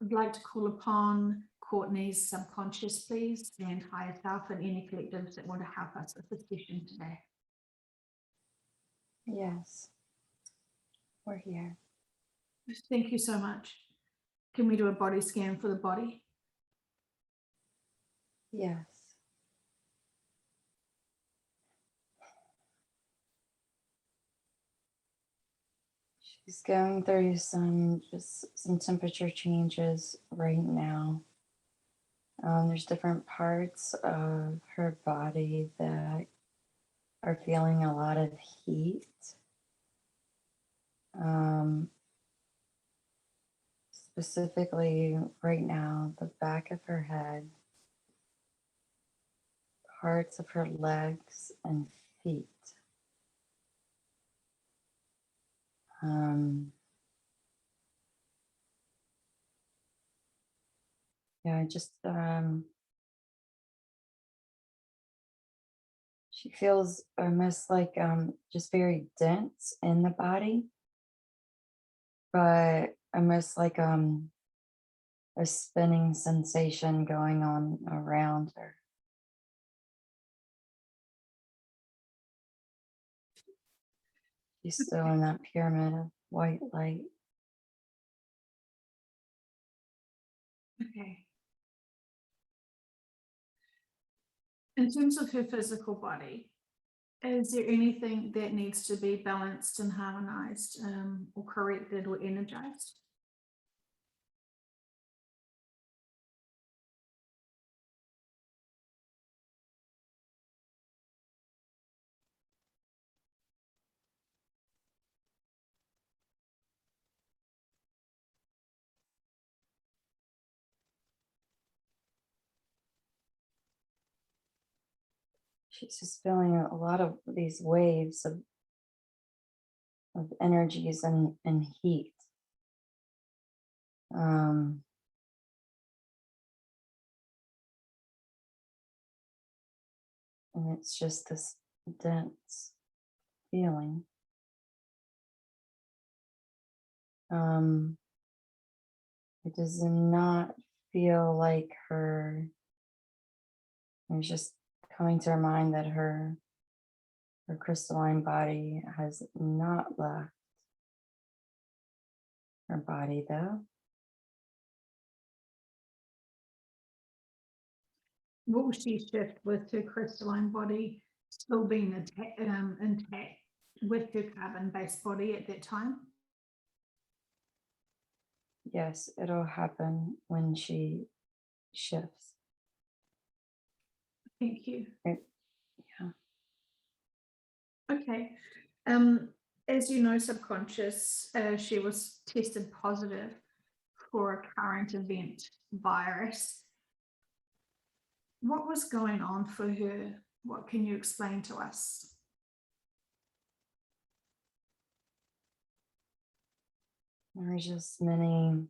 I'd like to call upon Courtney's subconscious, please, and higher self, and any collectives that want to help us with the session today. Yes, we're here. Thank you so much. Can we do a body scan for the body? Yes. She's going through some temperature changes right now. There's different parts of her body that are feeling a lot of heat. Specifically right now, the back of her head, parts of her legs and feet. Yeah, she feels almost like just very dense in the body, but almost like a spinning sensation going on around her. She's still in that pyramid of white light. Okay. In terms of her physical body, is there anything that needs to be balanced and harmonized, or corrected or energized? She's just feeling a lot of these waves of energies and heat. And it's just this dense feeling. It does not feel like it's just coming to her mind that her crystalline body has not left her body though. Will she shift with her crystalline body still being intact with her carbon-based body at that time? Yes, it'll happen when she shifts. Thank you. Yeah. Okay. As you know, subconscious, she was tested positive for a current event virus. What was going on for her? What can you explain to us? There are just many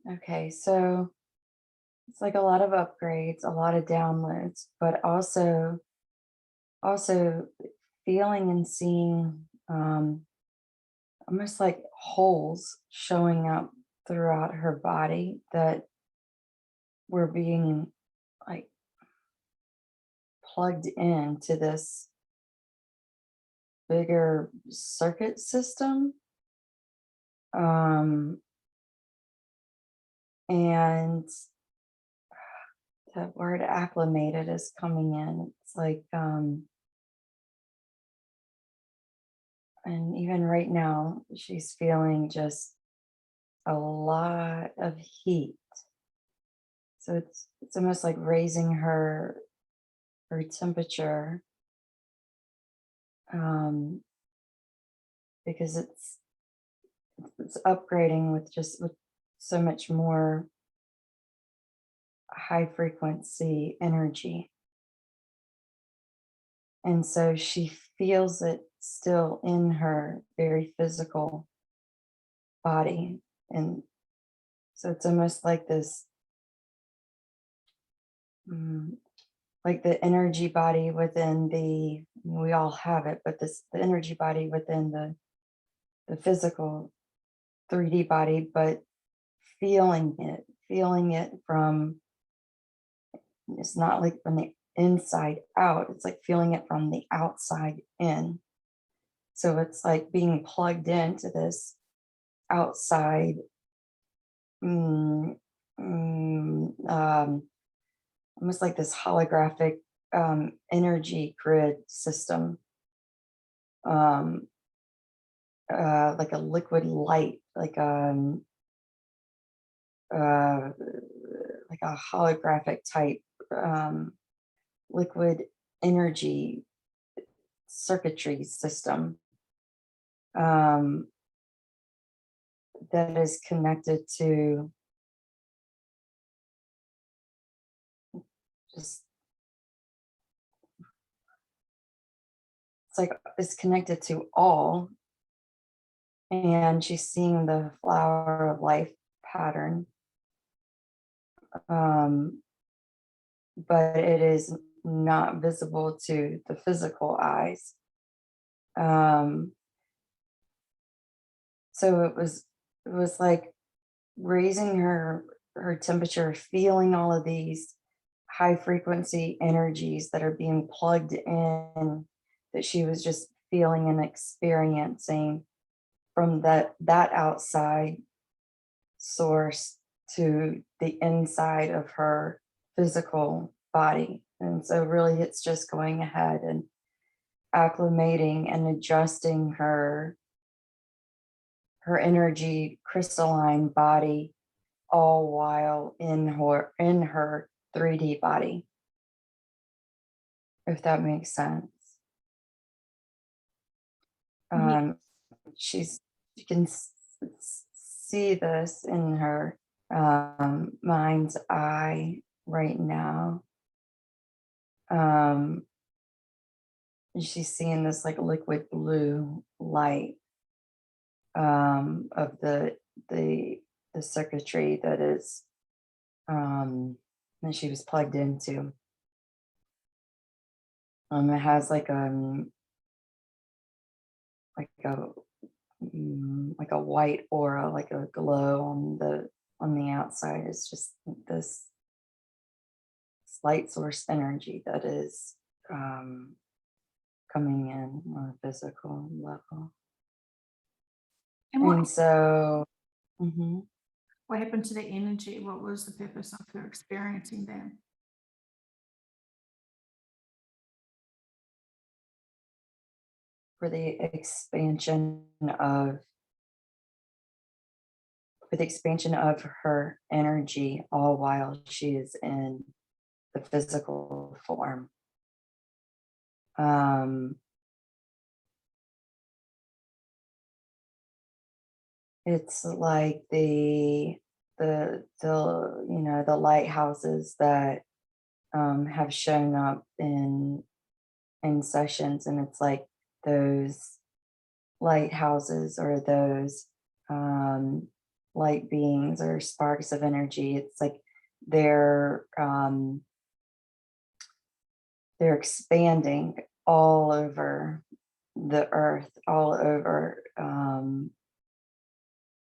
okay, so it's like a lot of upgrades, a lot of downloads, but also feeling and seeing almost like holes showing up throughout her body that were being like plugged into this bigger circuit system. And that word acclimated is coming in. It's like, and even right now, she's feeling just a lot of heat. So it's almost like raising her temperature, because it's upgrading with so much more high frequency energy. And so she feels it still in her very physical body. And so it's almost like this like the energy body within we all have it, but the energy body within the physical 3D body, but feeling it from, it's not like from the inside out, it's like feeling it from the outside in. So it's like being plugged into this outside, mm, almost like this holographic energy grid system, um, like a liquid light, uh, like a holographic type um, liquid energy circuitry system, um, that is connected to just, it's like it's connected to all. And she's seeing the flower of life pattern, um, but it is not visible to the physical eyes. Um, so it was like raising her temperature, feeling all of these high frequency energies that are being plugged in, that she was just feeling and experiencing from that outside source to the inside of her physical body. And so really it's just going ahead and acclimating and adjusting her energy crystalline body, all while in her 3D body, if that makes sense. Yeah. Um, she can see this in her mind's eye right now. Um, she's seeing this like liquid blue light of the circuitry that is that she was plugged into. It has like a white aura, like a glow on the outside. It's just this light source energy that is coming in on a physical level. And And so, mhm, what happened to the energy? What was the purpose of her experiencing that? for the expansion of her energy, all while she is in the physical form. Um, it's like the lighthouses that have shown up in sessions, and it's like those lighthouses or those um, light beings or sparks of energy. It's like they're um, they're expanding all over the earth, all over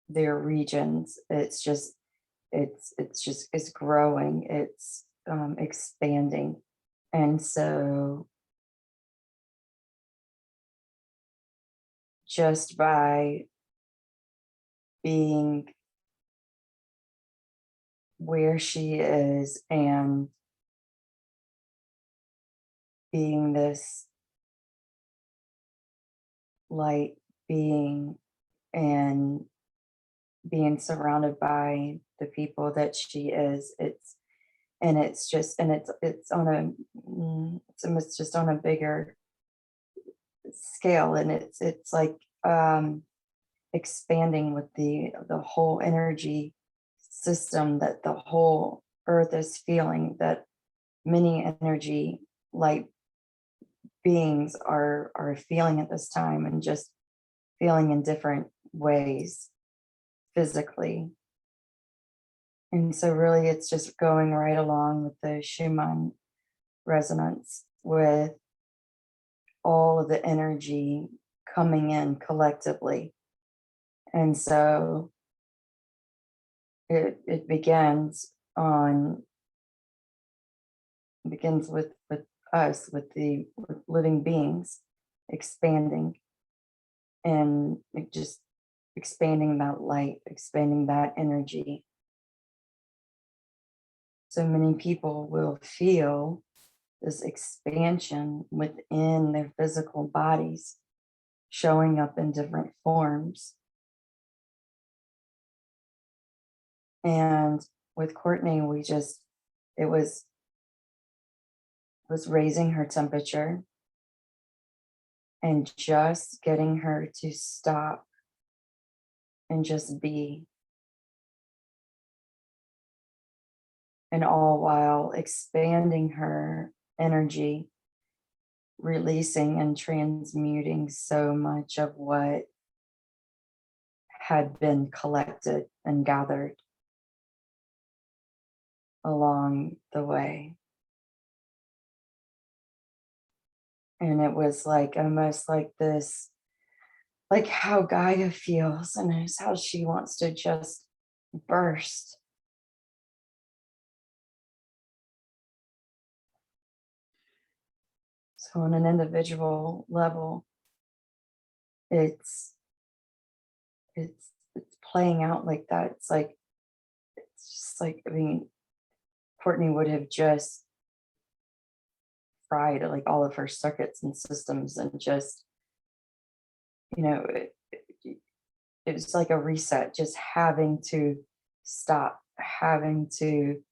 their regions. It's growing, it's expanding. And so just by being where she is and being this light being and being surrounded by the people that she is, it's on it's almost just on a bigger scale, and it's like expanding with the whole energy system that the whole earth is feeling, that many energy light beings are feeling at this time, and just feeling in different ways physically. And so really it's just going right along with the Schumann resonance with all of the energy coming in collectively. And so it begins with us, with living beings expanding, and just expanding that light, expanding that energy. So many people will feel this expansion within their physical bodies, showing up in different forms. And with Courtney, it was raising her temperature and just getting her to stop and just be. And all while expanding her energy, releasing and transmuting so much of what had been collected and gathered along the way. And it was like almost like this, like how Gaia feels, and it's how she wants to just burst. So on an individual level, it's playing out like that. It's just like, I mean, Courtney would have just fried like all of her circuits and systems, and just, it was like a reset, just having to stop, having to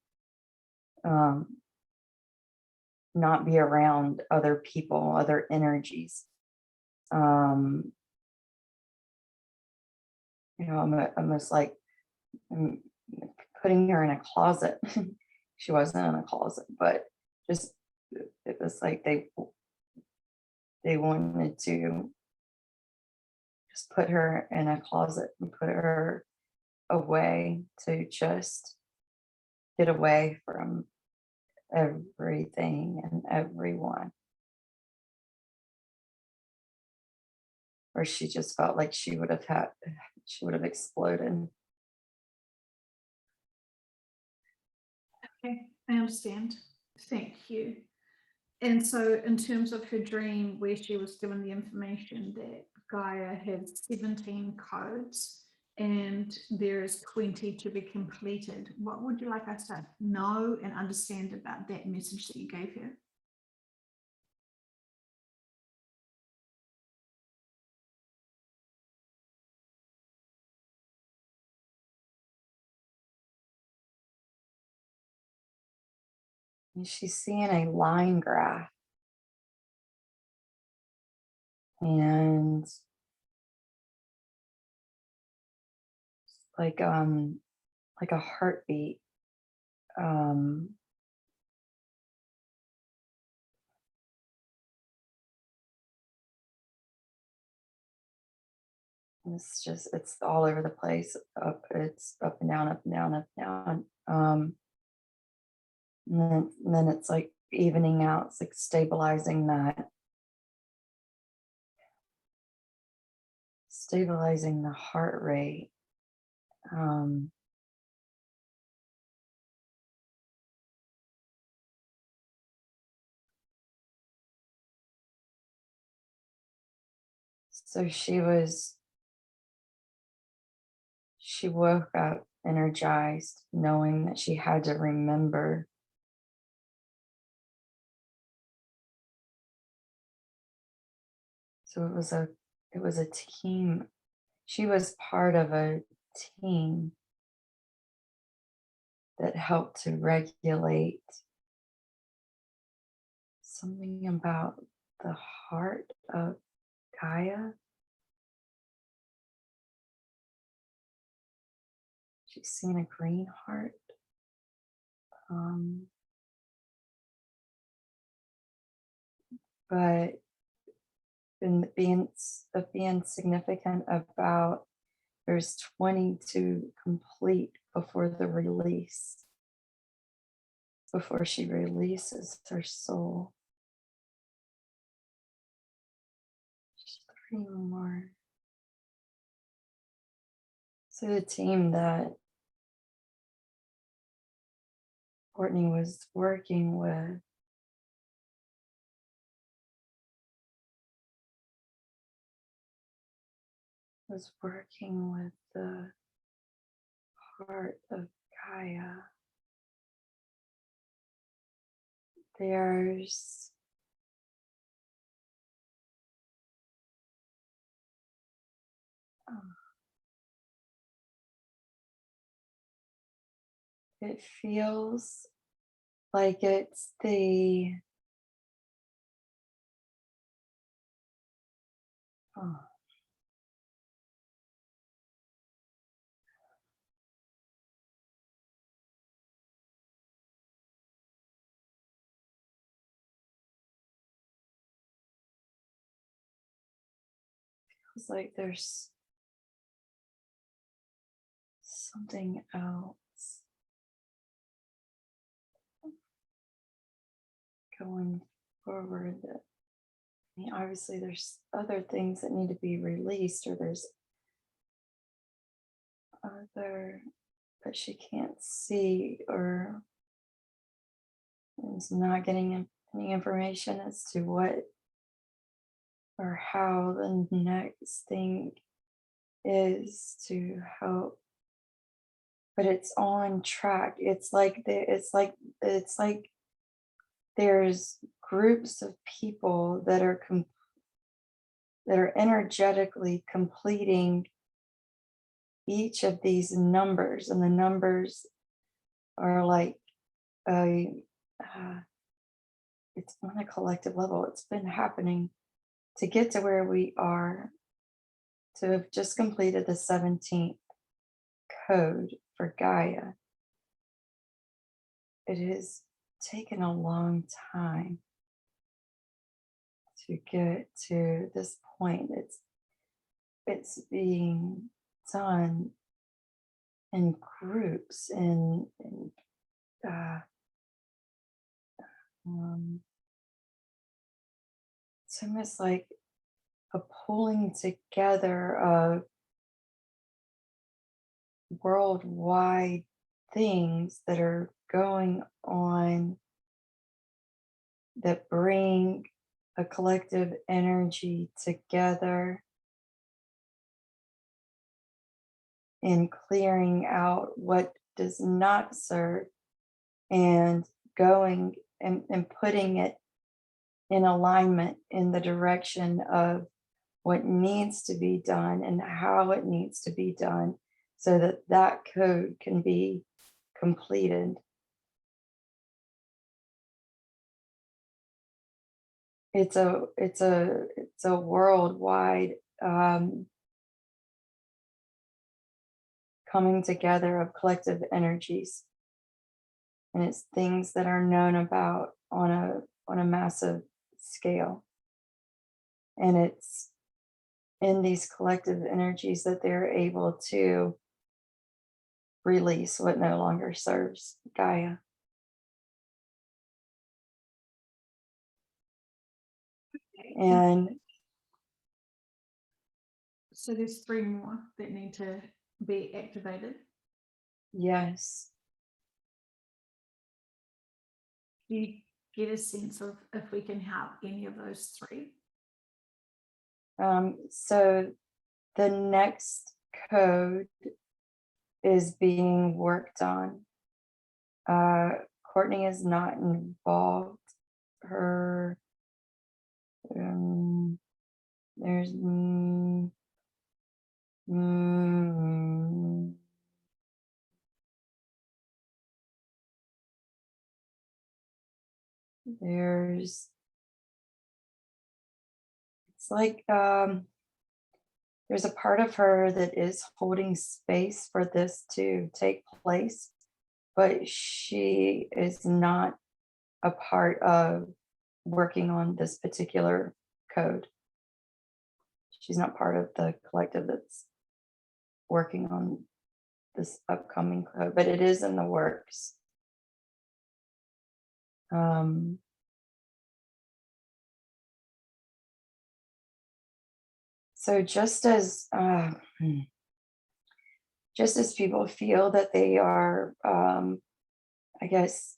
not be around other people, other energies. I'm almost like putting her in a closet. She wasn't in a closet, but just, it was like they wanted to just put her in a closet and put her away to just get away from everything and everyone. Or she just felt like she would have exploded. Okay, I understand. Thank you. And so in terms of her dream, where she was given the information that Gaia had 17 codes and there is 20 to be completed, what would you like us to know and understand about that message that you gave her? And she's seeing a line graph, and like a heartbeat. It's all over the place. It's up and down, up and down, up and down. And then it's like evening out. It's like stabilizing the heart rate. So she woke up energized, knowing that she had to remember so it was a team. She was part of a team that helped to regulate something about the heart of Gaia. She's seen a green heart. But being significant about there's 20 to complete before the release. before she releases her soul. Just 3 more. So the team that Courtney was working with was working with the heart of Gaia. There's it feels like it's the oh, feels like there's something else going forward that I mean, obviously there's other things that need to be released or there's other that she can't see or is not getting any information as to what or how the next thing is to help, but it's on track. It's like there's groups of people that are that are energetically completing each of these numbers, and the numbers are like a it's on a collective level. It's been happening to get to where we are, to have just completed the 17th code for Gaia. It has taken a long time to get to this point. It's being done in groups uh, um, it's almost like a pulling together of worldwide things that are going on that bring a collective energy together in clearing out what does not serve and going and putting it in alignment in the direction of what needs to be done and how it needs to be done so that that code can be completed. It's a worldwide coming together of collective energies, and it's things that are known about on a massive scale, and it's in these collective energies that they're able to release what no longer serves Gaia. And So there's 3 more that need to be activated. yes, Do you get a sense of if we can help any of those 3? so the next code is being worked on. Courtney is not involved. Her there's there's it's like there's a part of her that is holding space for this to take place, but she is not a part of working on this particular code. She's not part of the collective that's working on this upcoming code, but it is in the works. Um, so just as people feel that they are, I guess,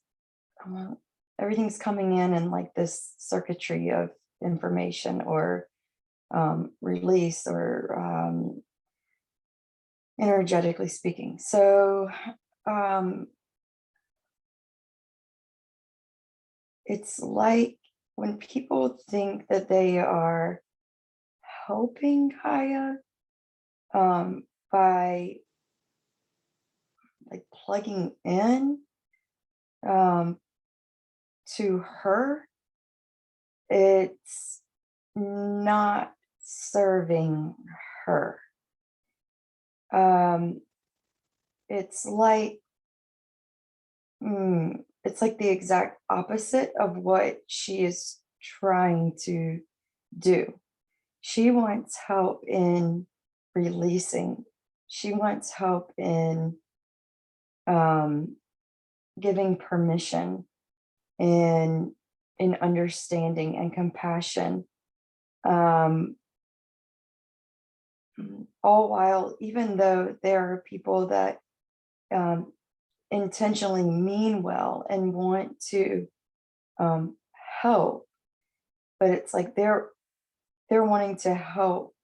uh, everything's coming in like this circuitry of information or release or energetically speaking. So um, it's like when people think that they are helping Gaia by like plugging in um, to her, it's not serving her. Um, it's like it's like the exact opposite of what she is trying to do. She wants help in releasing. She wants help in um, giving permission and in understanding and compassion. Um, all while, even though there are people that um, intentionally mean well and want to um, help, but it's like they're wanting to help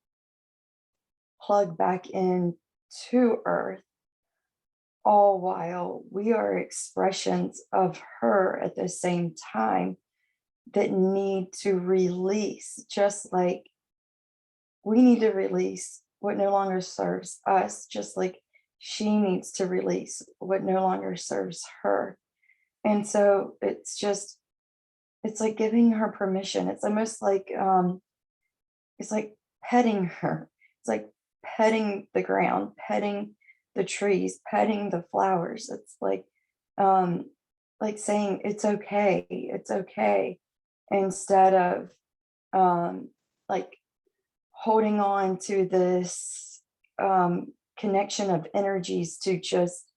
plug back in to Earth, all while we are expressions of her at the same time that need to release, just like we need to release what no longer serves us, just like she needs to release what no longer serves her. And so it's like giving her permission. It's almost like it's like petting her. It's like petting the ground, petting the trees, petting the flowers. It's like saying it's okay, instead of like holding on to this connection of energies to just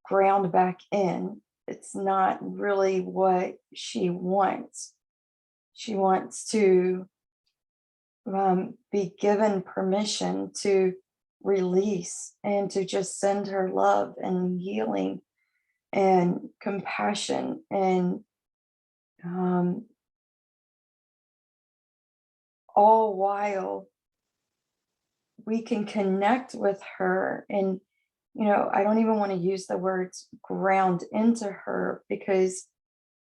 ground back in. It's not really what she wants. She wants to be given permission to release and to just send her love and healing and compassion and um, all while we can connect with her. And I don't even want to use the words ground into her because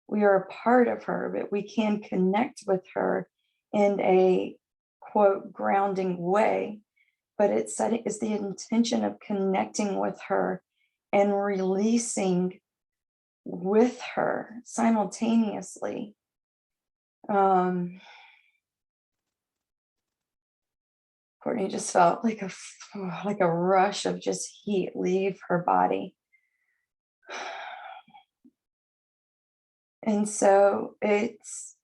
we are a part of her, but we can connect with her in a quote grounding way. But it's the intention of connecting with her and releasing with her simultaneously. Courtney just felt like a rush of just heat leave her body. And so it's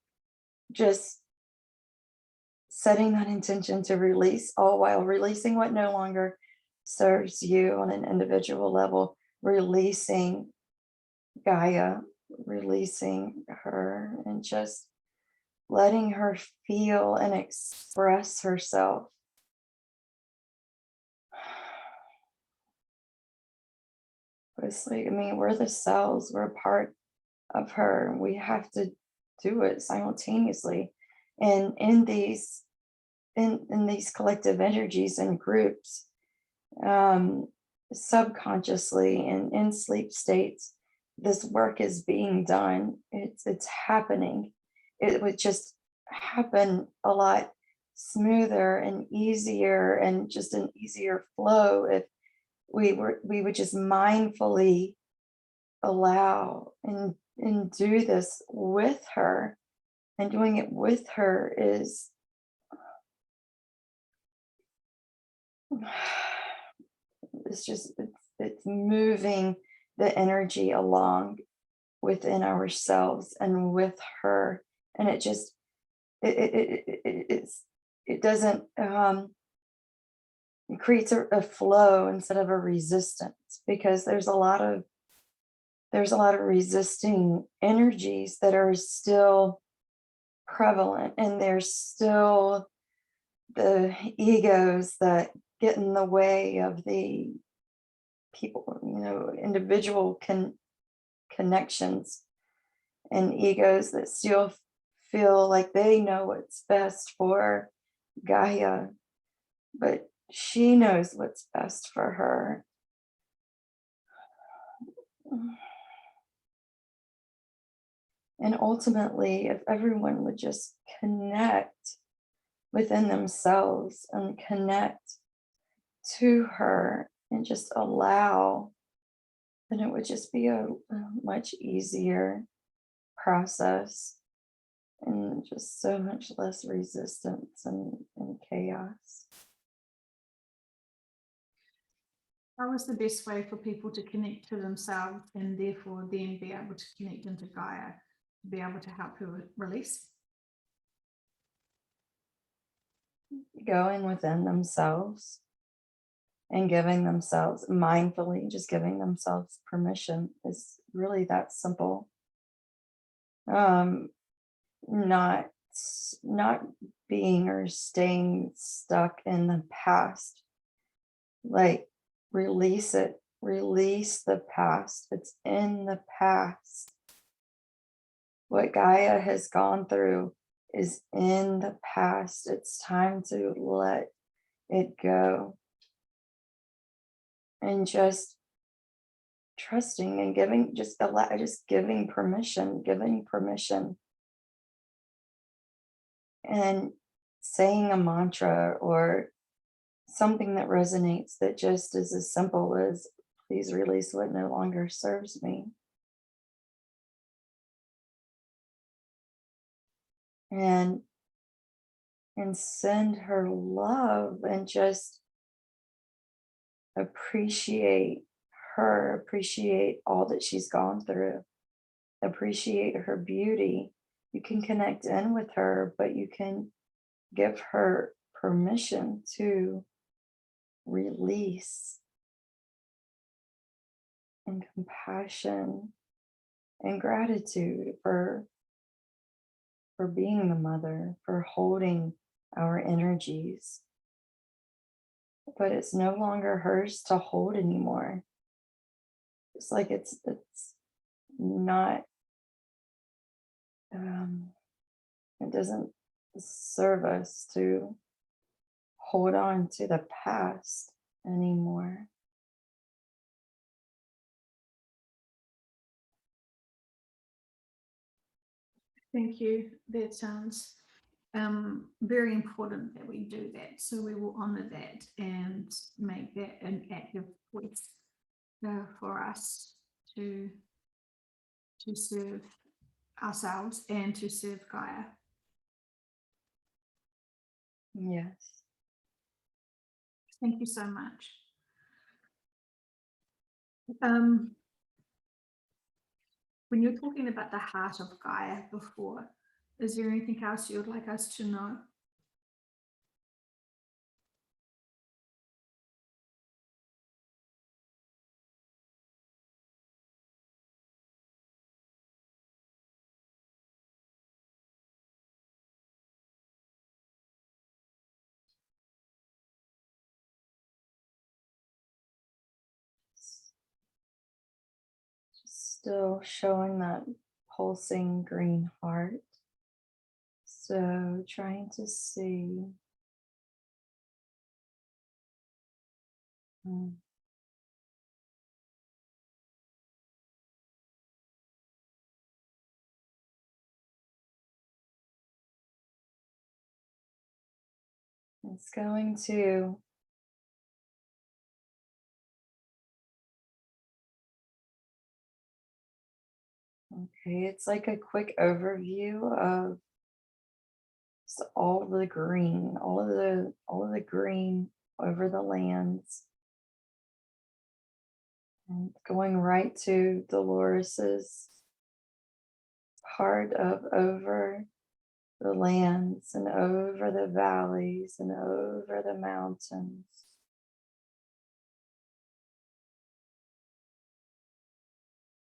just setting that intention to release, all while releasing what no longer serves you on an individual level, releasing Gaia, releasing her, and just letting her feel and express herself. It's like, we're the cells, we're a part of her. We have to do it simultaneously. And in these collective energies and groups, subconsciously and in sleep states, this work is being done. It's happening. It would just happen a lot smoother and easier and just an easier flow if we would just mindfully allow and do this with her. And doing it with her is it's moving the energy along within ourselves and with her. And it just it doesn't it creates a flow instead of a resistance, because there's a lot of there's a lot of resisting energies that are still prevalent, and there's still the egos that get in the way of the people, individual connections, and egos that still feel like they know what's best for Gaia, but she knows what's best for her. And ultimately, if everyone would just connect within themselves and connect to her and just allow, then it would just be a much easier process and just so much less resistance and chaos. How is the best way for people to connect to themselves and therefore then be able to connect into Gaia, to be able to help her release? Going within themselves and giving themselves mindfully, just giving themselves permission is really that simple. Not being or staying stuck in the past. Like, release it, release the past. It's in the past. What Gaia has gone through is in the past. It's time to let it go. And just trusting and giving, just giving permission, and saying a mantra or something that resonates, that just is as simple as, please release what no longer serves me. And send her love, and just appreciate her, appreciate all that she's gone through, appreciate her beauty. You can connect in with her, but you can give her permission to release, and compassion and gratitude for being the mother, for holding our energies. But it's no longer hers to hold anymore. It's like it's not, it doesn't serve us to hold on to the past anymore. Thank you. That sounds very important that we do that. So we will honor that and make that an active voice for us to serve ourselves and to serve Gaia. Yes. Thank you so much. When you're talking about the heart of Gaia before, is there anything else you would like us to know? Still showing that pulsing green heart. So trying to see. It's going to it's like a quick overview of all of the green, all of the green over the lands. And going right to Dolores's part of over the lands and over the valleys and over the mountains.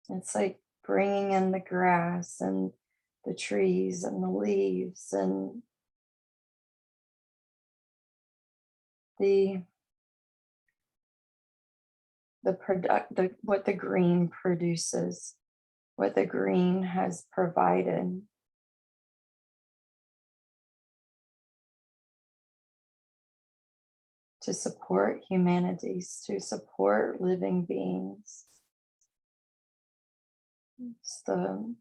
It's like bringing in the grass and the trees and the leaves and the what the green produces, what the green has provided. To support humanities, to support living beings. It's the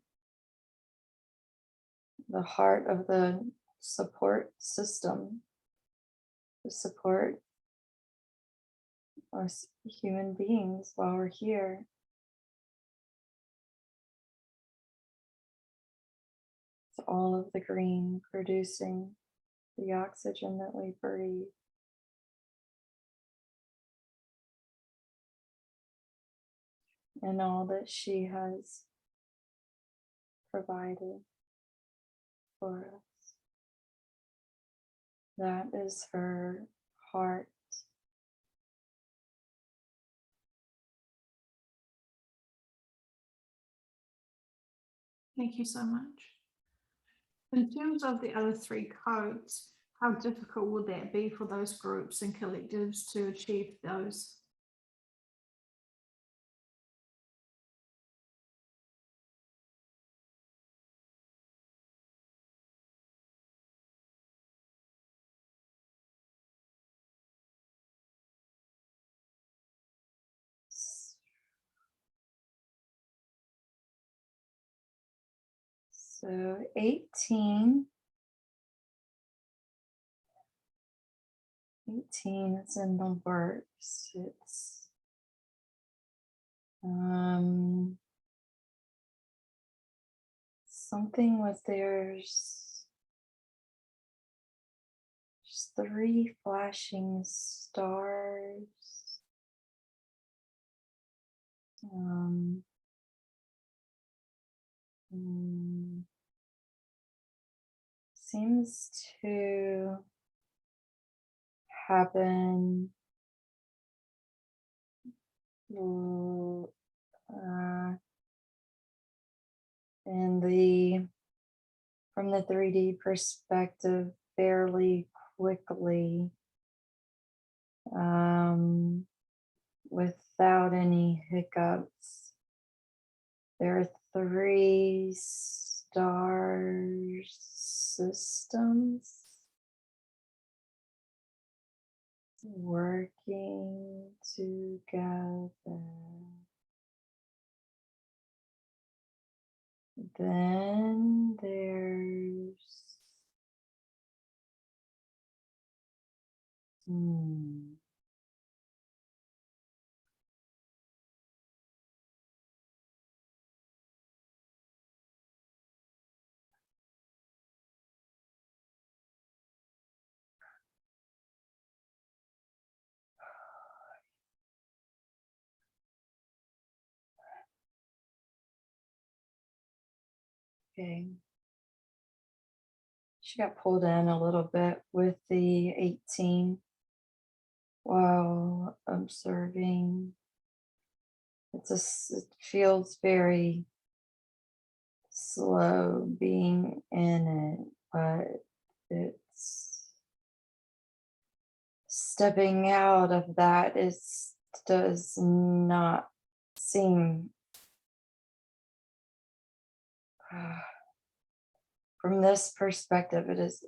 heart of the support system, to support us human beings while we're here. It's all of the green producing the oxygen that we breathe. And all that she has provided for us. That is her heart. Thank you so much. In terms of the other three codes, how difficult would that be for those groups and collectives to achieve those? So 18 is in the works. It's something with there's 3 flashing stars. Seems to happen from the 3D perspective fairly quickly, without any hiccups. There are 3 star systems working together. Then there's okay. She got pulled in a little bit with the 18 while observing. It feels very slow being in it, but it's stepping out of that. It does not seem from this perspective, it is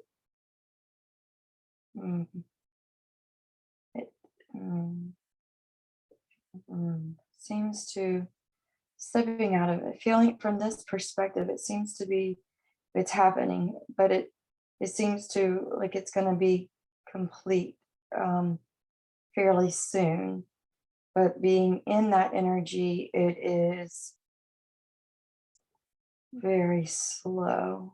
seems to stepping out of it, feeling from this perspective, it seems to be it's happening, but it seems to like it's going to be complete fairly soon. But being in that energy, it is very slow.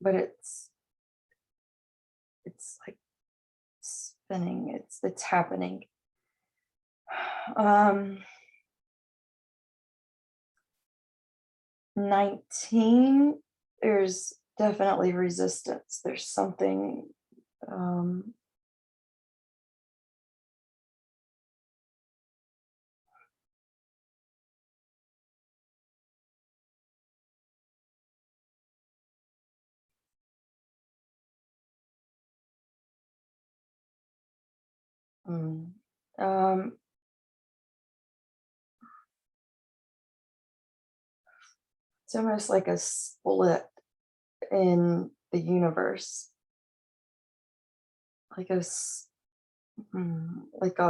But it's like spinning. It's happening. 19, there's definitely resistance. There's something Mm. Um, it's almost like a split in the universe, like like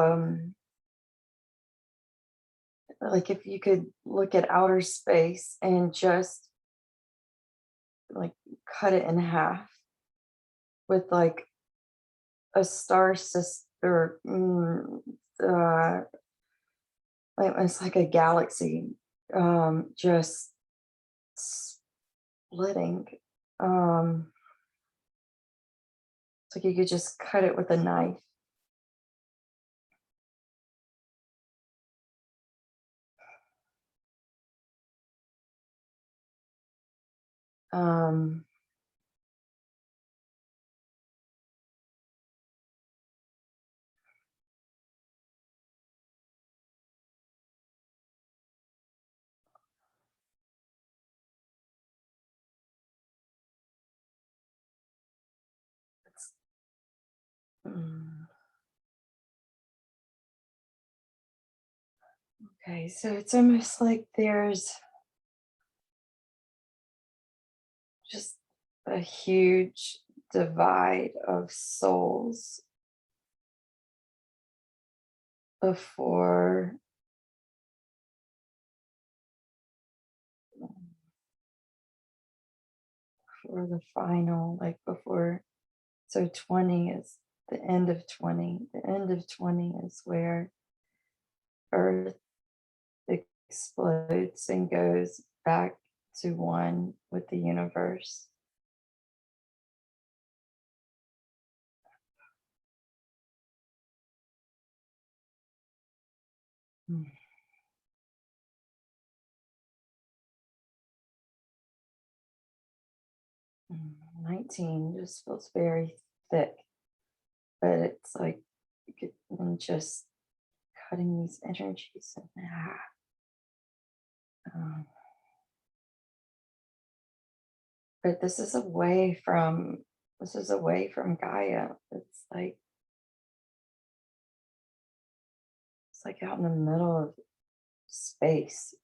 like if you could look at outer space and just like cut it in half with like a star sister, like it's like a galaxy, just splitting. It's like you could just cut it with a knife. Um, it's, mm, okay, so it's almost like there's just a huge divide of souls before for the final, like before. So 20 is the end of 20. The end of 20 is where Earth explodes and goes back to one with the universe. Mm, 19 just feels very thick, but it's like you could just cutting these energies in half. Um, but this is away from Gaia. It's like out in the middle of space.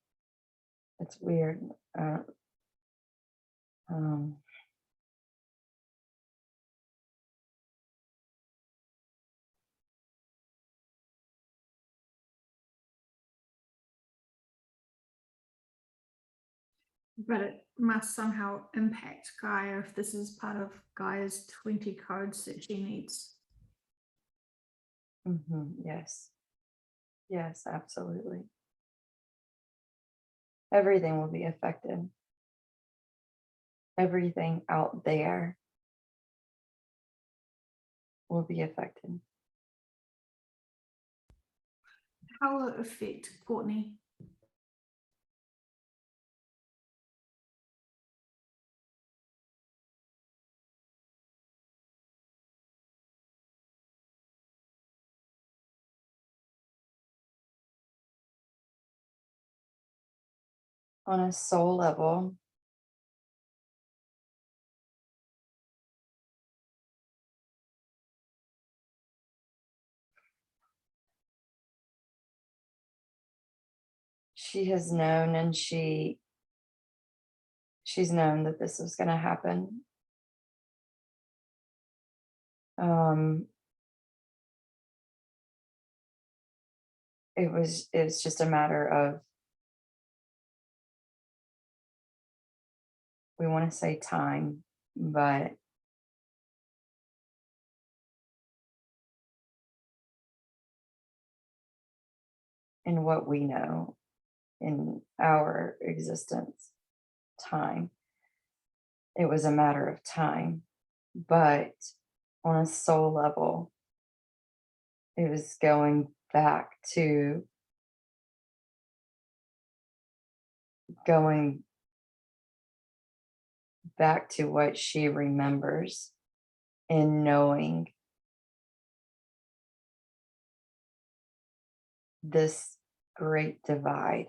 It's weird. Uh, um, But it must somehow impact Gaia if this is part of Gaia's 20 codes that she needs. yes, yes, absolutely. Everything will be affected. Everything out there will be affected. How will it affect Courtney? On a soul level, she has known and she's known that this was going to happen. Um, it's just a matter of, we want to say time, but in what we know in our existence, time, it was a matter of time. But on a soul level, it was going back to what she remembers and knowing this great divide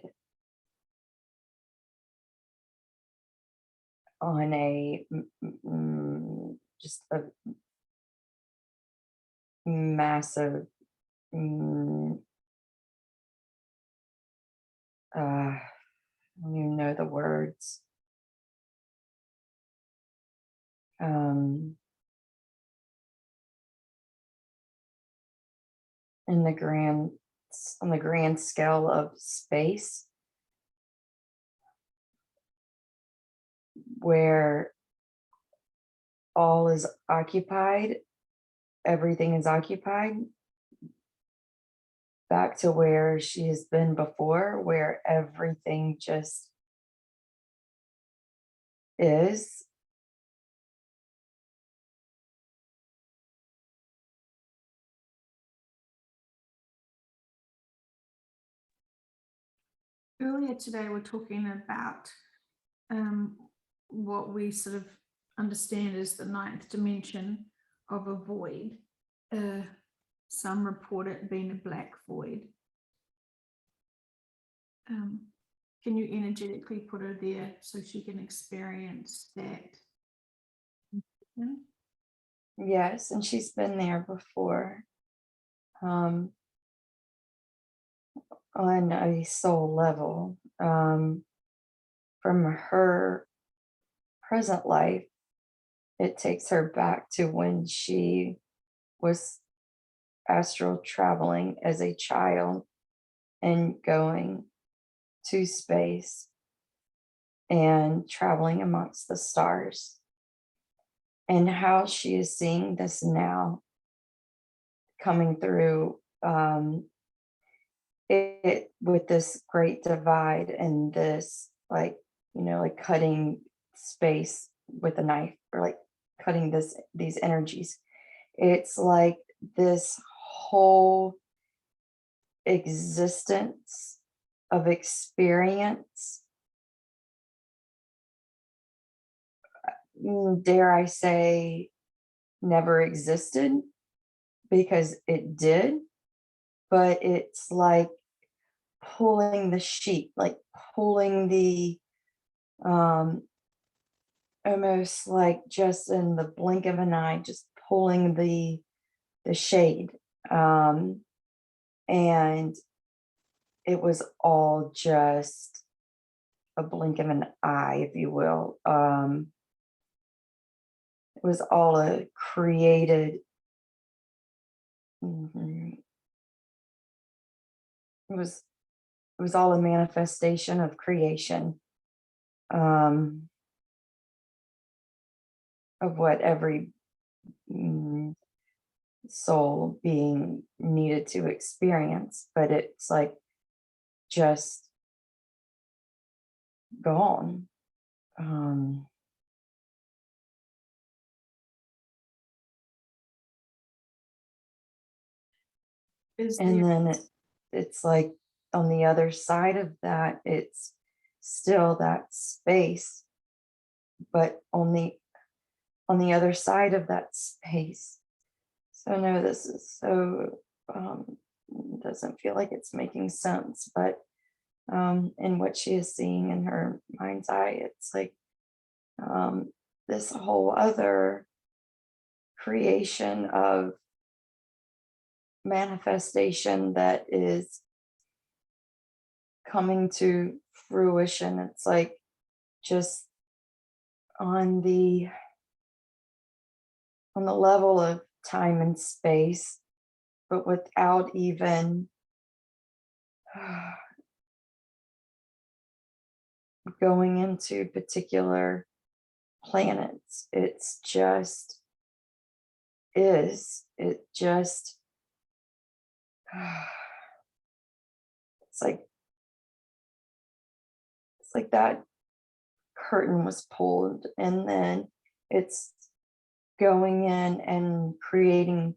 on just a massive mm, I don't even know the words. Um, in the grand, on the grand scale of space, where all is occupied, everything is occupied, back to where she has been before, where everything just is. Earlier today, we're talking about what we sort of understand as the ninth dimension of a void. Some report it being a black void. Can you energetically put her there so she can experience that? Yes, and she's been there before. On a soul level, from her present life, it takes her back to when she was astral traveling as a child and going to space and traveling amongst the stars, and how she is seeing this now coming through, it with this great divide and this, like, like cutting space with a knife, or like cutting these energies. It's like this whole existence of experience, dare I say, never existed, because it did, but it's like pulling the sheet, like pulling the, almost like just in the blink of an eye, just pulling the shade. And it was all just a blink of an eye, if you will. It was all a created, mhm, it was it was all a manifestation of creation, um, of what every, mm, soul being needed to experience, but it's like just gone. Um, Is and there then it's like on the other side of that, it's still that space, but on the other side of that space. So no, this is so, doesn't feel like it's making sense, but in what she is seeing in her mind's eye, it's like, um, this whole other creation of manifestation that is coming to fruition. It's like just on the level of time and space, but without even going into particular planets. It's just is. It just it's like that curtain was pulled, and then it's going in and creating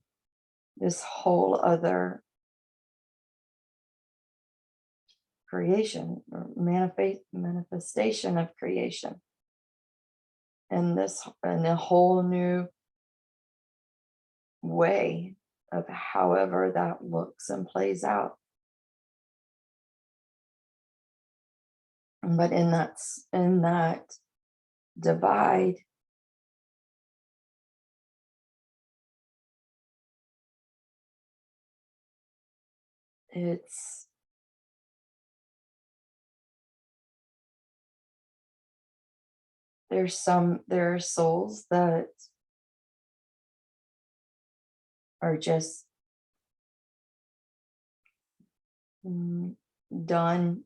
this whole other creation, or manifestation of creation, and this, and a whole new way of however that looks and plays out. But in that divide, it's there are souls that are just mm, done.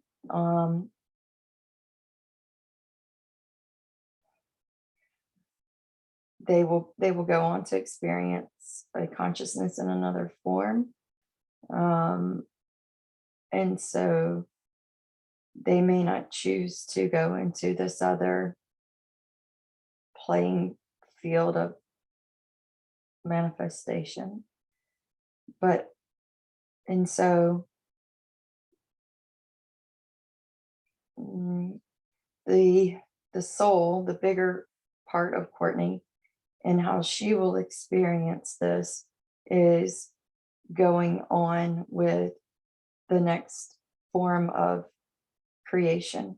They will go on to experience a consciousness in another form. Um, and so they may not choose to go into this other playing field of manifestation. But, and so mm, the soul, the bigger part of Courtney, and how she will experience this is going on with the next form of creation.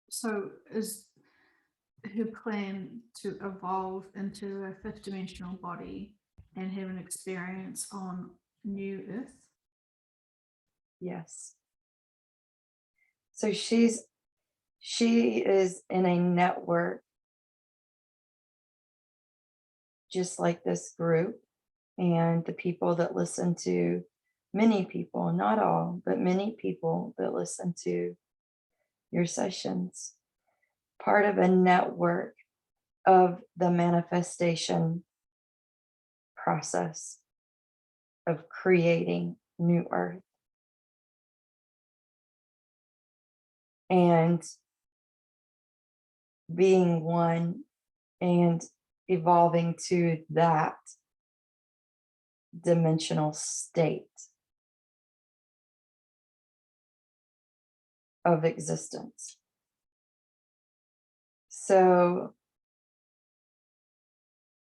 So is her plan to evolve into a fifth dimensional body and have an experience on new Earth? Yes. So she is in a network just like this group, and the people that listen to, many people, not all, but many people that listen to your sessions, part of a network of the manifestation process of creating new earth. And being one and evolving to that dimensional state of existence. So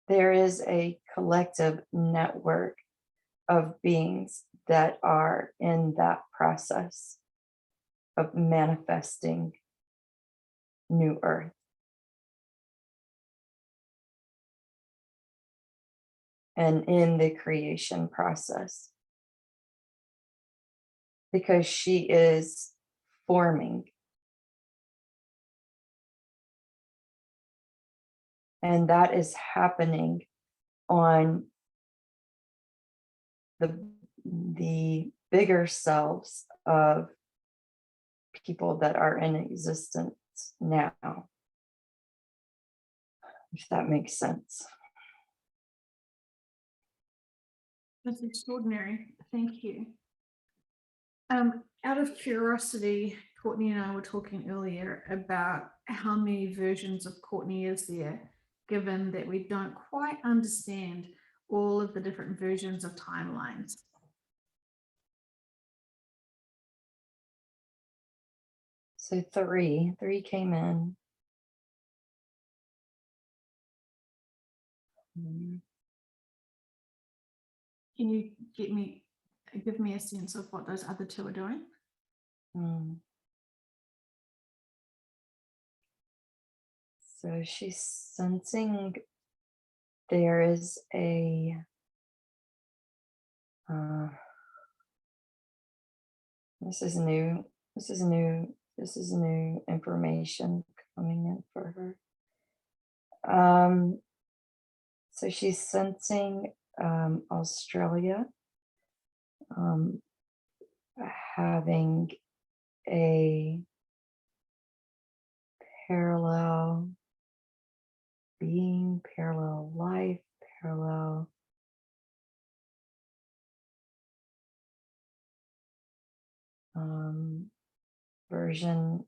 there is a collective network of beings that are in that process of manifesting new earth. And in the creation process, because she is forming. And that is happening on the bigger selves of people that are in existence now, if that makes sense. That's extraordinary. Thank you. Out of curiosity, Courtney and I were talking earlier about how many versions of Courtney is there, given that we don't quite understand all of the different versions of timelines. So three came in. Can you give me a sense of what those other two are doing? So she's sensing there is a this is new information coming in for her. So she's sensing Australia having a parallel being, parallel life, parallel version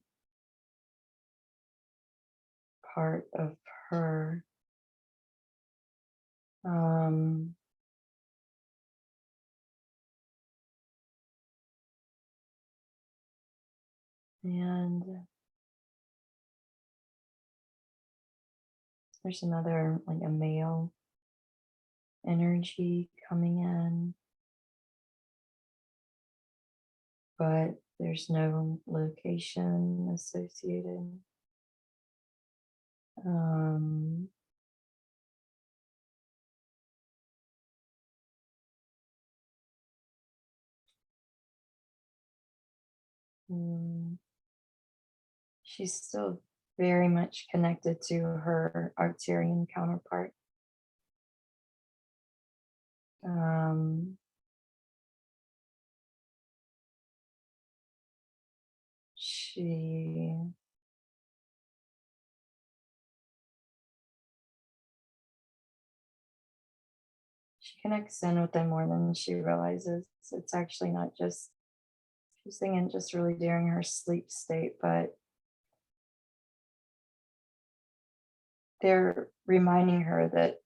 part of her. And there's another, like a male energy coming in, but there's no location associated. Um, mm, she's still very much connected to her Arcturian counterpart. Um, she connects in with them more than she realizes. It's actually not just she's singing just really during her sleep state, but they're reminding her that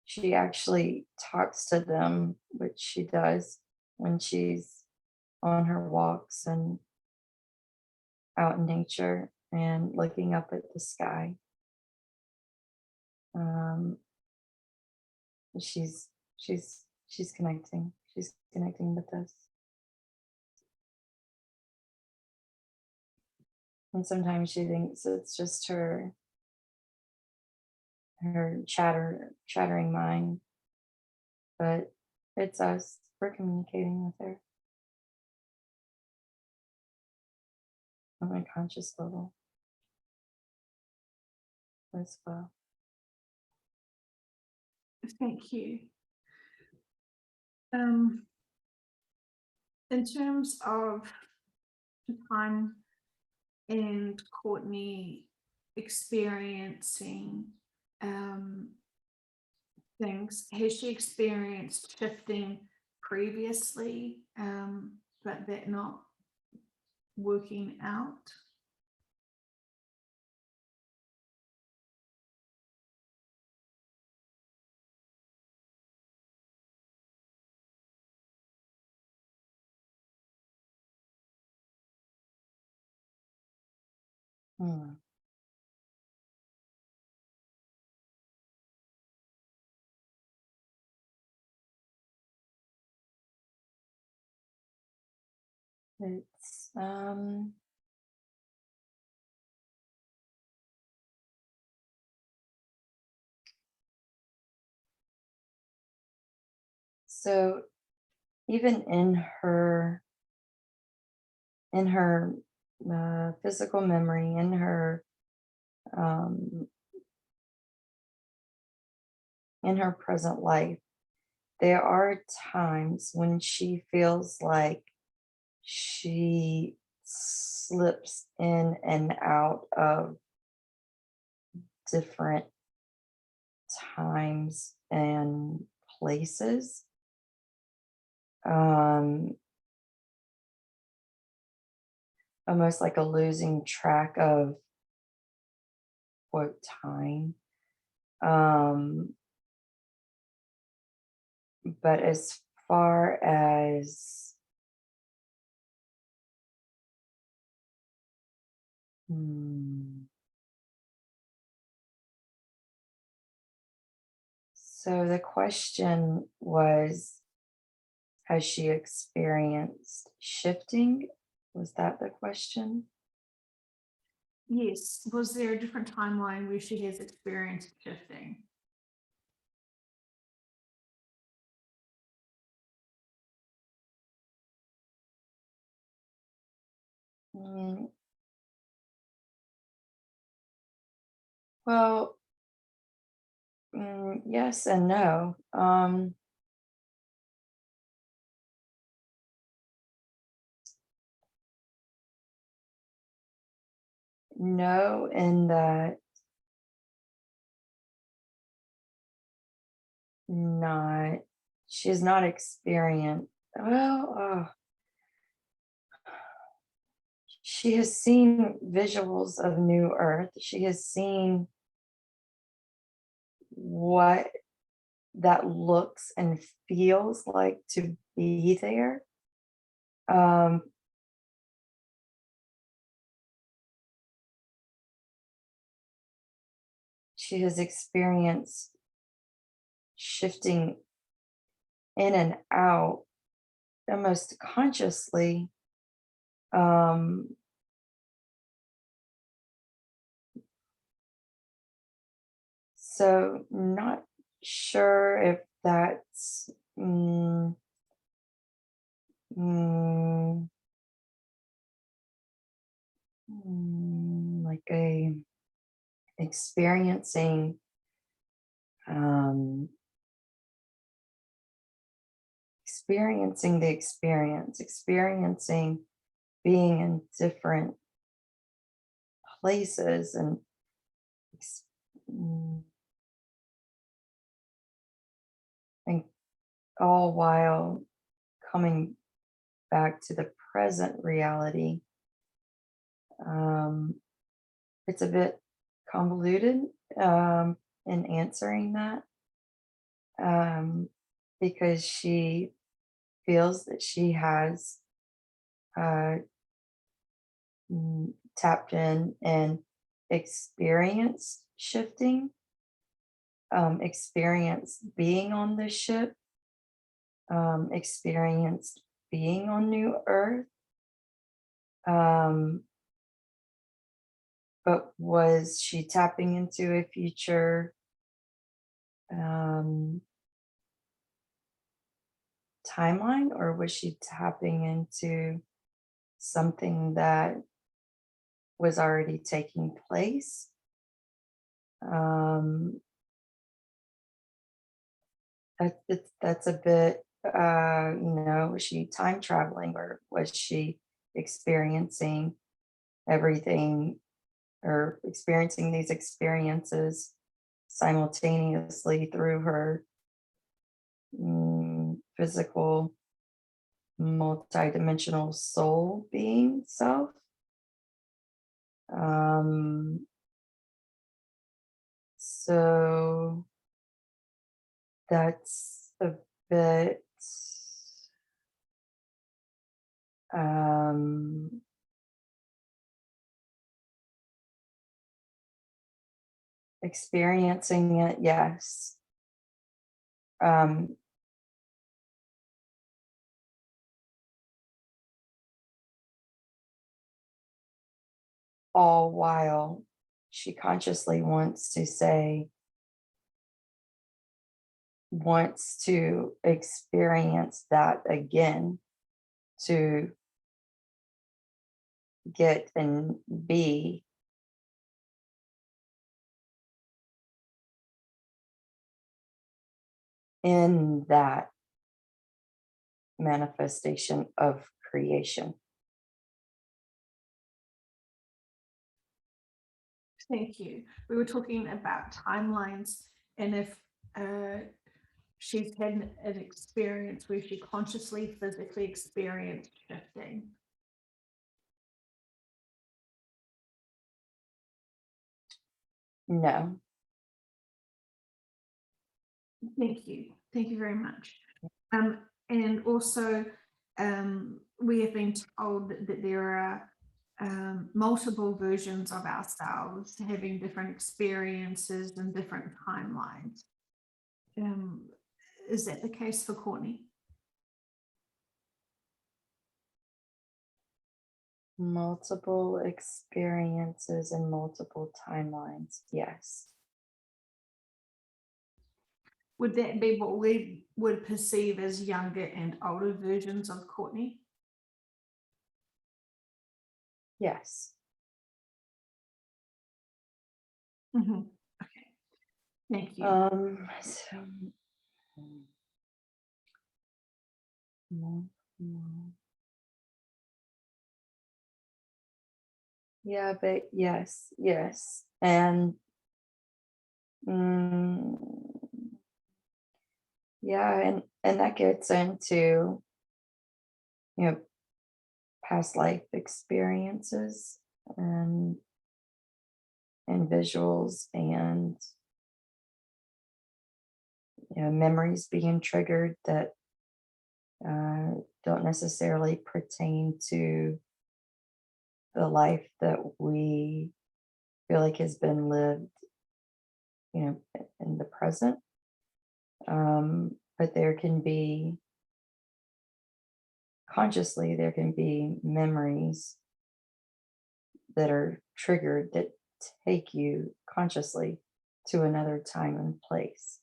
she actually talks to them, which she does when she's on her walks and out in nature and looking up at the sky. Um, she's she's connecting. She's connecting with us. And sometimes she thinks it's just her chattering mind, but it's us. We're communicating with her on a conscious level as well. Thank you. In terms of the time and Courtney experiencing things, has she experienced shifting previously, but that not working out? Hmm. It's so even in her physical memory, um, in her present life, there are times when she feels like she slips in and out of different times and places. Um, Almost like a losing track of what time. Um, but as far as hmm, so the question was, has she experienced shifting? Was that the question? Yes. Was there a different timeline where she has experienced shifting? Mm, well, yes and no. No, in that not she's not experienced. Well, she has seen visuals of New Earth. She has seen what that looks and feels like to be there. Um, she has experienced shifting in and out almost consciously. Um, So not sure if that's mm, like a experiencing um, experiencing the experience, experiencing being in different places ex- mm, and all while coming back to the present reality. Um, it's a bit convoluted in answering that um, because she feels that she has uh, tapped in and experienced shifting, experienced being on the ship, experienced being on New Earth. Um, but was she tapping into a future um, timeline, or was she tapping into something that was already taking place? Um, that's a bit, was she time traveling, or was she experiencing everything, or experiencing these experiences simultaneously through her physical, multidimensional soul being self? Um, so that's a bit um, experiencing it, yes. Um, all while she consciously wants to experience that again, to get and be in that manifestation of creation. Thank you. We were talking about timelines, and if she's had an experience where she consciously, physically experienced shifting. No. Thank you. Thank you very much. And also, we have been told that there are multiple versions of ourselves having different experiences and different timelines. Is that the case for Courtney? Multiple experiences and multiple timelines. Yes. Would that be what we would perceive as younger and older versions of Courtney? Yes. Mm-hmm. Okay. Thank you. Yeah, but yes. And mm, yeah, and that gets into, you know, past life experiences and visuals and memories being triggered that don't necessarily pertain to the life that we feel like has been lived, in the present. But there can be, consciously, there can be memories that are triggered that take you consciously to another time and place.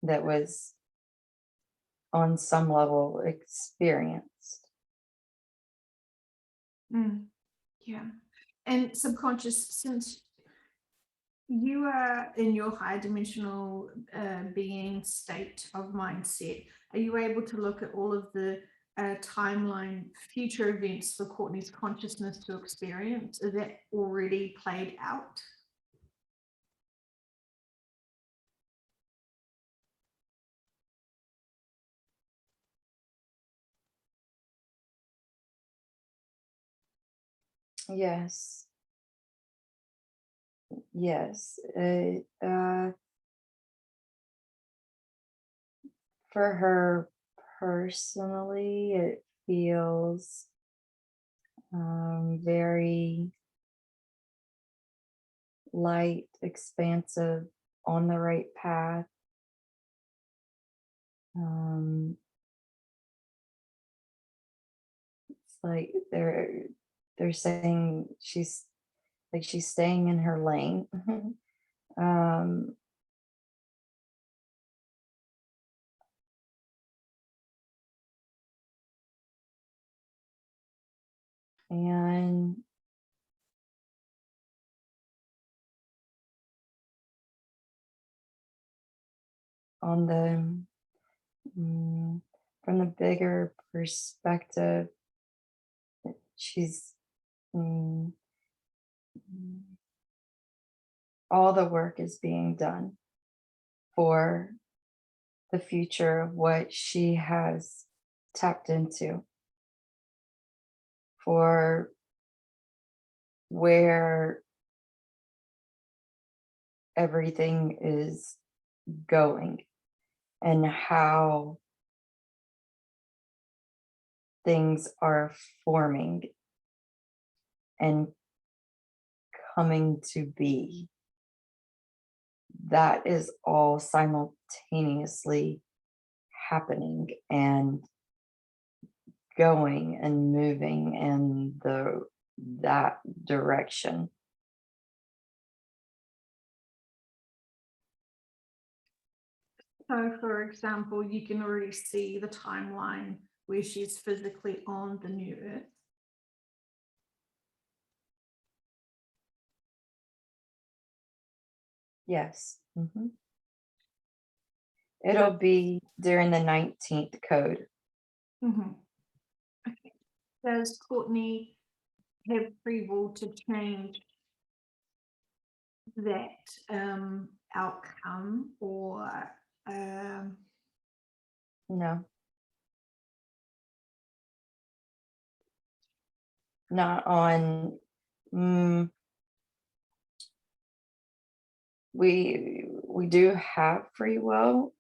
That was on some level experienced. Yeah. And subconscious, since you are in your high dimensional being state of mindset, are you able to look at all of the timeline future events for Courtney's consciousness to experience? Is that already played out? Yes. Yes. For her personally, it feels very light, expansive, on the right path. It's like they're saying she's staying in her lane. um, and on the from the bigger perspective, she's mm, all the work is being done for the future of what she has tapped into, for where everything is going and how things are forming and coming to be. That is all simultaneously happening and going and moving in that direction. So, for example, you can already see the timeline where she's physically on the new Earth. Yes. It'll be during the 19th code. Okay. Does Courtney have free will to change that outcome, or No, not on. We do have free will,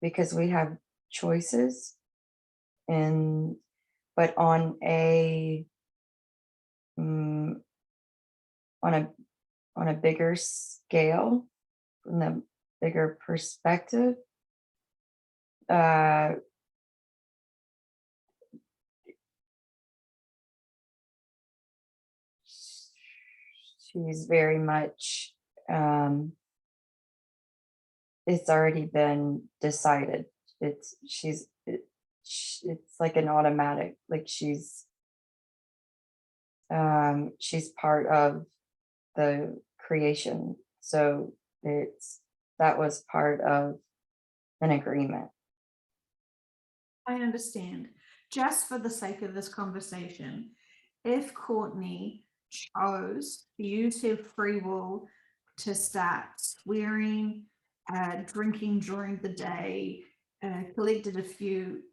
because we have choices, and but on a mm, on a bigger scale, from the bigger perspective, uh, she's very much, it's already been decided. It's like an automatic, like she's part of the creation, so that was part of an agreement. I understand. Just for the sake of this conversation, if Courtney chose to use her free will to start swearing, drinking during the day, collected a few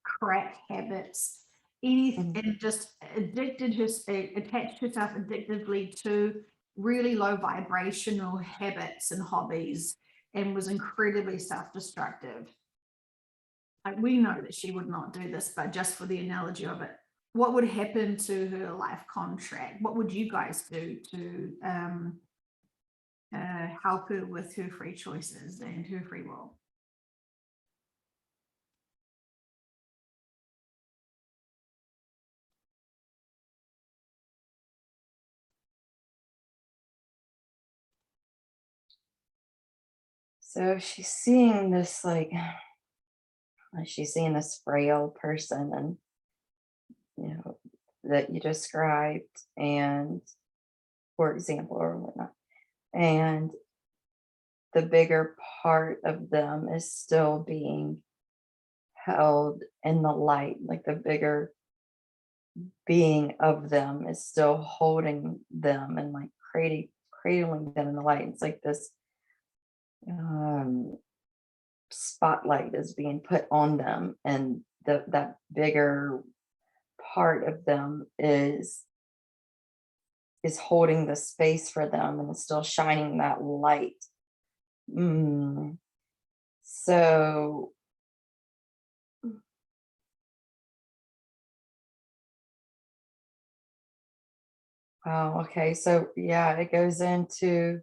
crack habits, and just attached herself addictively to really low vibrational habits and hobbies, and was incredibly self-destructive. Like, we know that she would not do this, but just for the analogy of it, what would happen to her life contract? What would you guys do to help her with her free choices and her free will? So she's seeing this, like, she's seeing this frail person, and, that you described, and for example, or whatnot. And the bigger part of them is still being held in the light, like the bigger being of them is still holding them and like cradling them in the light. It's like this um, spotlight is being put on them, and that bigger part of them is holding the space for them and is still shining that light. Mm. So, wow, okay. So, yeah, it goes into,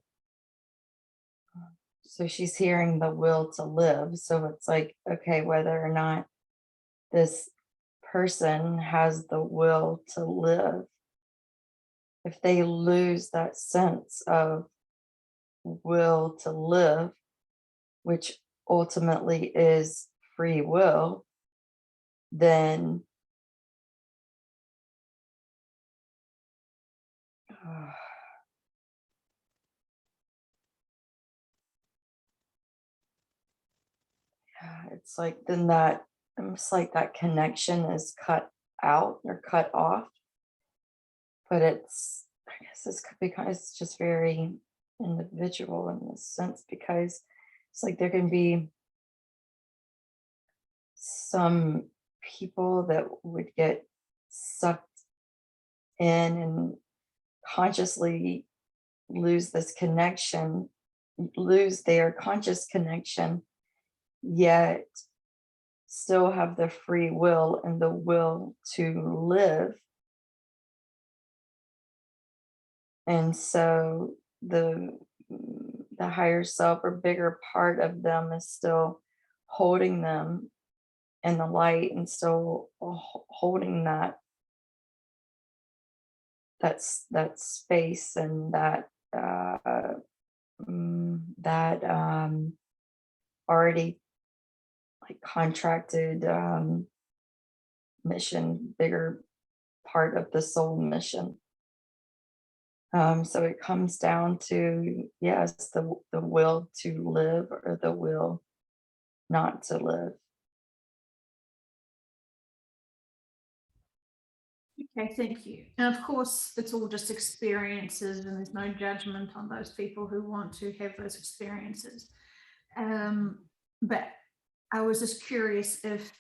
so she's hearing the will to live. So it's like, okay, whether or not this person has the will to live, if they lose that sense of will to live, which ultimately is free will, then yeah, it's like then that almost like that connection is cut out or cut off. But I guess this could be it's just very individual in this sense, because it's like there can be some people that would get sucked in and consciously lose this connection, lose their conscious connection, yet still have the free will and the will to live. And so the higher self or bigger part of them is still holding them in the light, and still holding that space, and that already like contracted mission, bigger part of the soul mission. So it comes down to, yes, the will to live or the will not to live. Okay, thank you. And of course, it's all just experiences, and there's no judgment on those people who want to have those experiences. But I was just curious, if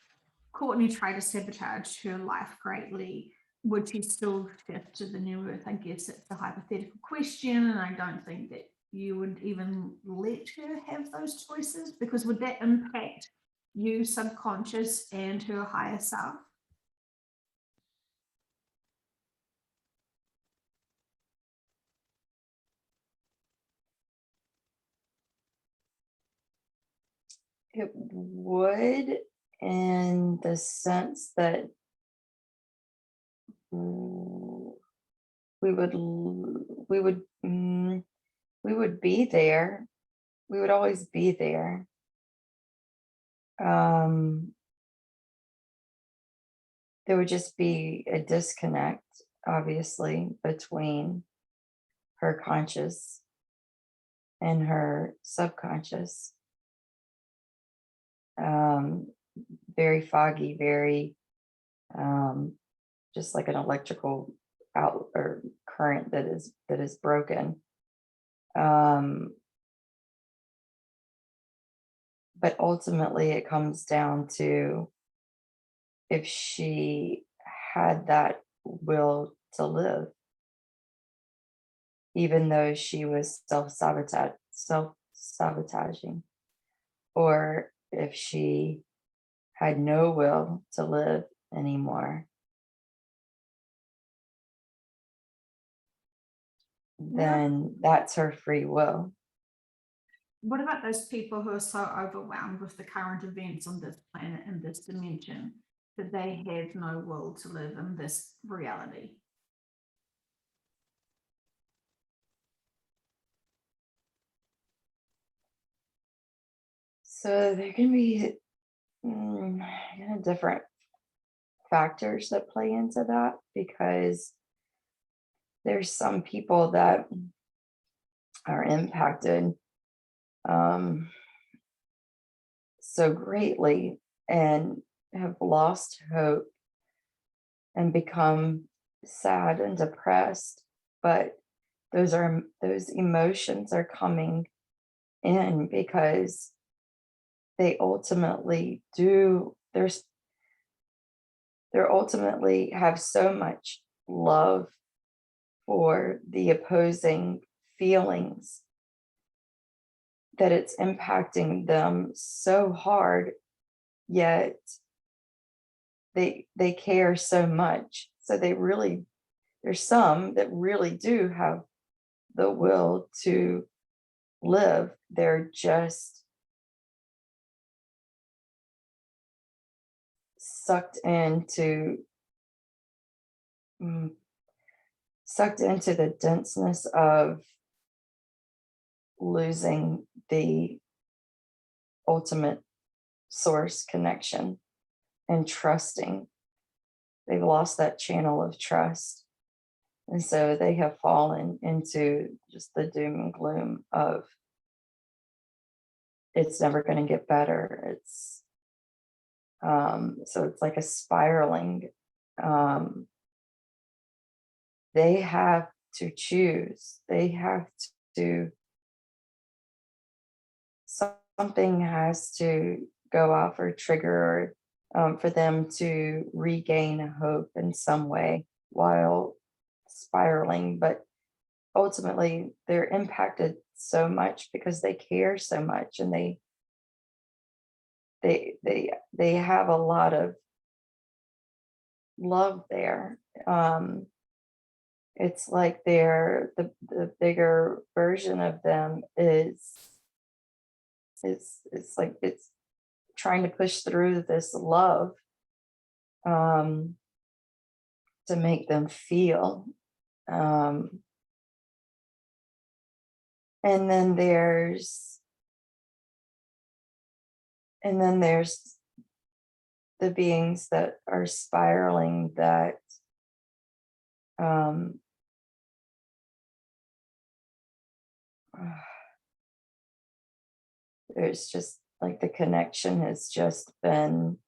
Courtney tried to sabotage her life greatly, would she still shift to the new earth? I guess it's a hypothetical question, and I don't think that you would even let her have those choices, because would that impact you, subconscious, and her higher self? It would, in the sense that mm, we would we would we would be there. We would always be there. Um, there would just be a disconnect, obviously, between her conscious and her subconscious. Um, Very foggy, very um, just like an electrical out or current that is broken. Um, but ultimately, it comes down to if she had that will to live, even though she was self sabotaging, or if she had no will to live anymore, then that's her free will. What about those people who are so overwhelmed with the current events on this planet and this dimension that they have no will to live in this reality? So there can be different factors that play into that, because there's some people that are impacted um, so greatly and have lost hope and become sad and depressed, but those emotions are coming in because they ultimately do there's they ultimately have so much love for the opposing feelings that it's impacting them so hard, yet they care so much. So there's some that really do have the will to live. They're just sucked into mm, sucked into the denseness of losing the ultimate source connection and trusting. They've lost that channel of trust. And so they have fallen into just the doom and gloom of it's never going to get better. So it's like a spiraling. Um, they have to choose. They have to, something has to go off or trigger for them to regain hope in some way while spiraling. But ultimately, they're impacted so much because they care so much, and they have a lot of love there. It's like the bigger version of them is it's like it's trying to push through this love um, to make them feel. Um, and then there's the beings that are spiraling that um, there's just like the connection has just been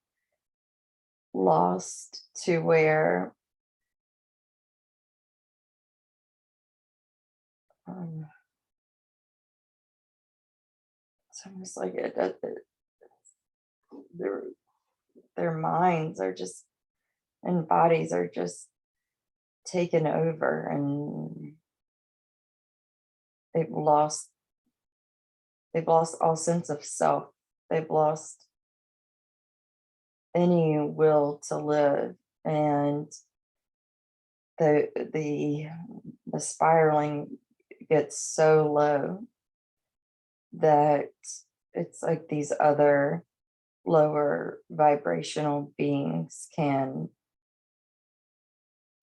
lost to where um, it's almost like their their minds are just and bodies are just taken over, and they've lost they've lost all sense of self. They've lost any will to live, and the the spiraling gets so low that it's like these other lower vibrational beings can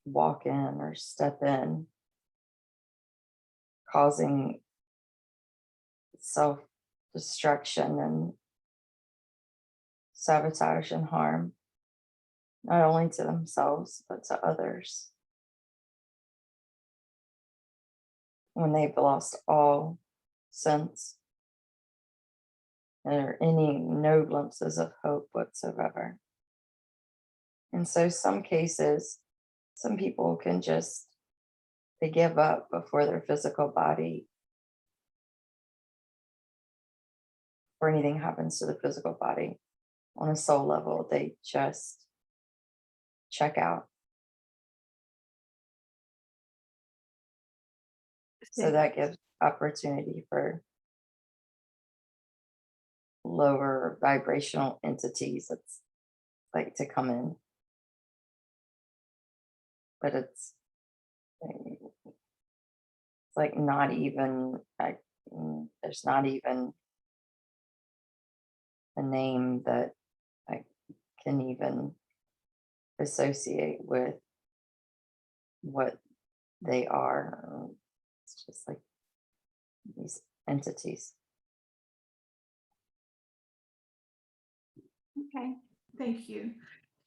walk in or step in, causing self destruction and sabotage and harm, not only to themselves, but to others when they've lost all sense or any no glimpses of hope whatsoever. And so, some cases, some people can just they give up before their physical body or anything happens to the physical body. On a soul level, they just check out. So that gives opportunity for lower vibrational entities that's like to come in. But it's like not even like there's not even a name that I can even associate with what they are. It's just like these entities. Okay, thank you.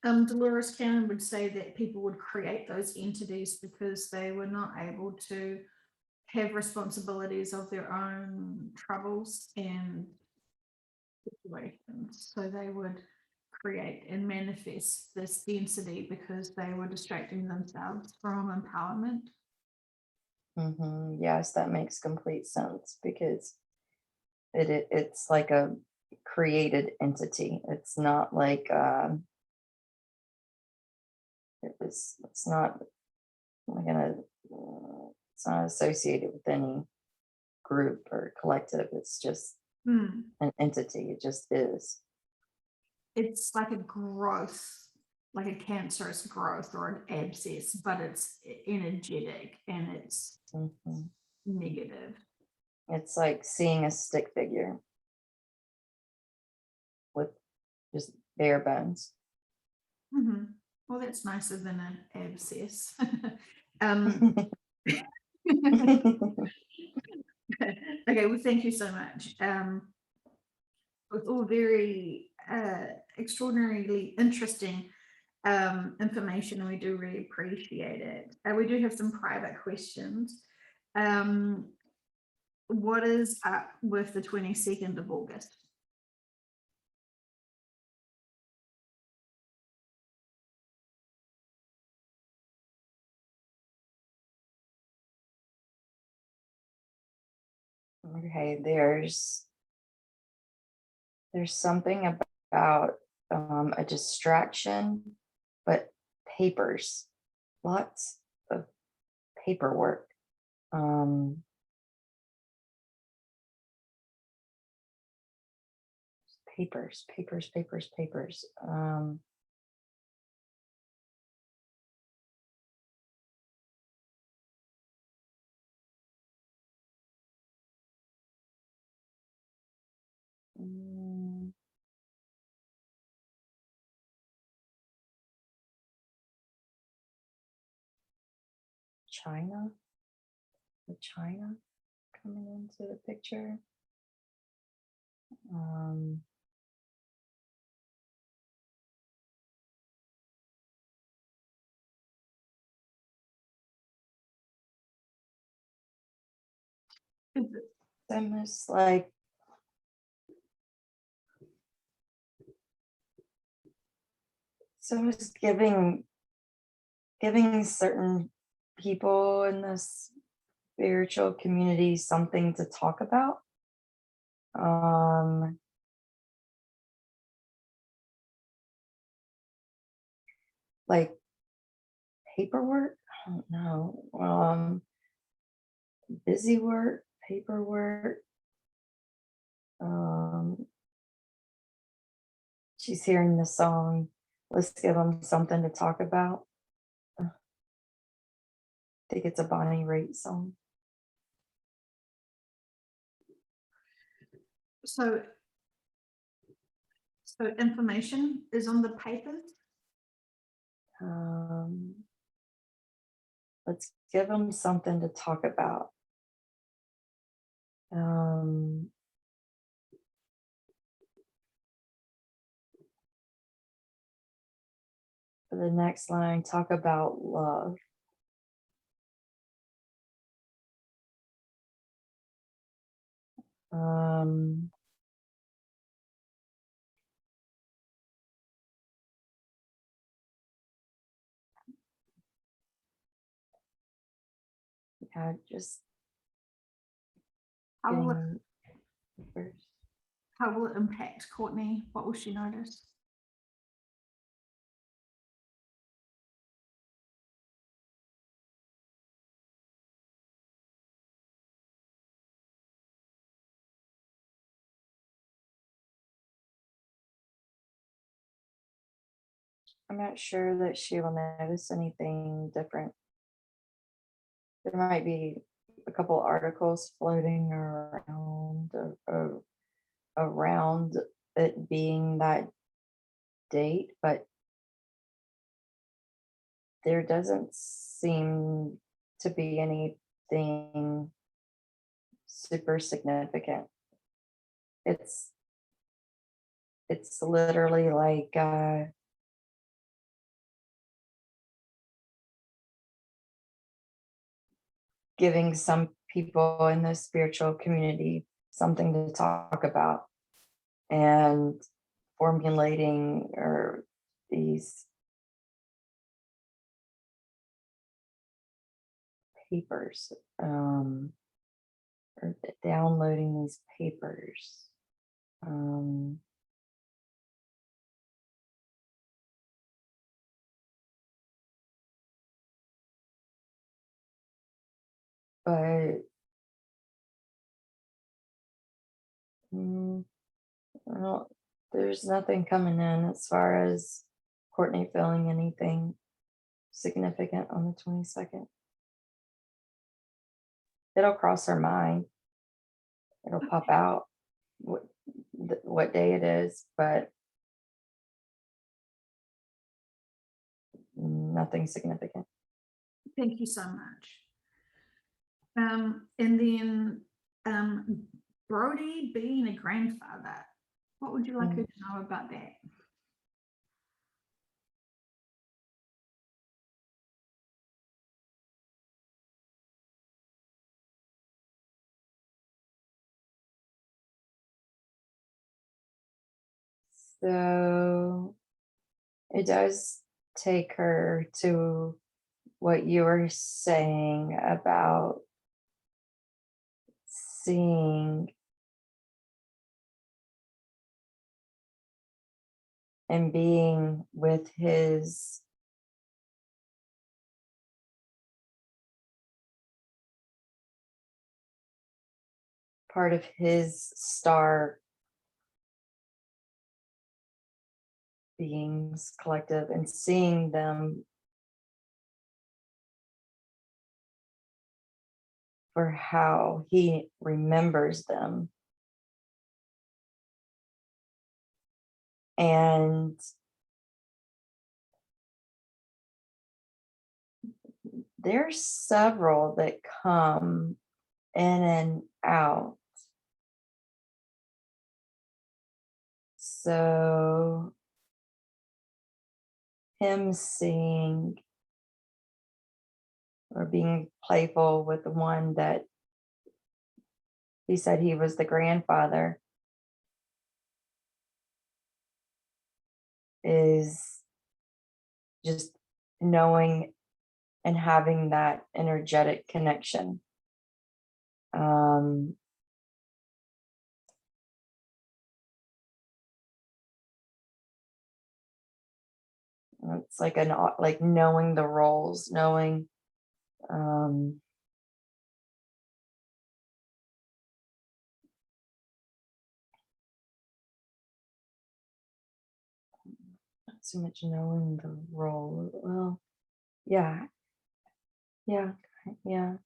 Dolores Cannon would say that people would create those entities because they were not able to have responsibilities of their own troubles and situations. So they would create and manifest this density because they were distracting themselves from empowerment. Yes, that makes complete sense because it's like a created entity. It's not like it's not gonna it's not associated with any group or collective. It's just Hmm. an entity. It just is. It's like a growth, like a cancerous growth or an abscess, but it's energetic and it's Mhm. negative. It's like seeing a stick figure with just bare bones. Mhm. Well, that's nicer than an abscess. um, okay, well, thank you so much. It's all very extraordinarily interesting information, and we do really appreciate it. We do have some private questions. Um, what is up with the 22nd of August? Okay, there's something about a distraction, but papers, lots of paperwork. Um, papers. Mm, China, with China coming into the picture. Um, Is it- almost like almost giving certain people in this spiritual community something to talk about. Um, like paperwork. I don't know. Busy work, paperwork. Um, she's hearing the song. Let's give them something to talk about. I think it's a Bonnie Raitt song. So, so information is on the papers. Um, let's give them something to talk about. Um, for the next line, talk about love. Um, yeah, just How will it, getting first. how will it impact Courtney? What will she notice? I'm not sure that she will notice anything different. There might be a couple articles floating around it being that date, but there doesn't seem to be anything super significant. It's it's literally like giving some people in the spiritual community something to talk about and formulating or these papers, or downloading these papers. Um, but mm, well, there's nothing coming in as far as Courtney feeling anything significant on the 22nd. It'll cross her mind. It'll pop out what day it is, but nothing significant. Thank you so much. And then Brodie being a grandfather, what would you like her to know about that? So it does take her to what you were saying about seeing and being with his part of his star beings collective and seeing them for how he remembers them. And there's several that come in and out. So him seeing or being playful with the one that he said he was the grandfather is just knowing and having that energetic connection. It's like like knowing the roles, knowing not so much knowing the role. Well, yeah, yeah, yeah.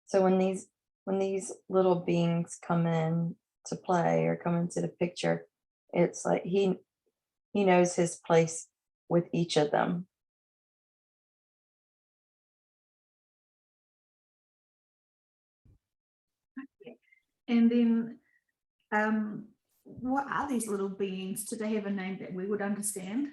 So when these little beings come in to play or come into the picture, it's like he knows his place with each of them. And then what are these little beings? Do they have a name that we would understand?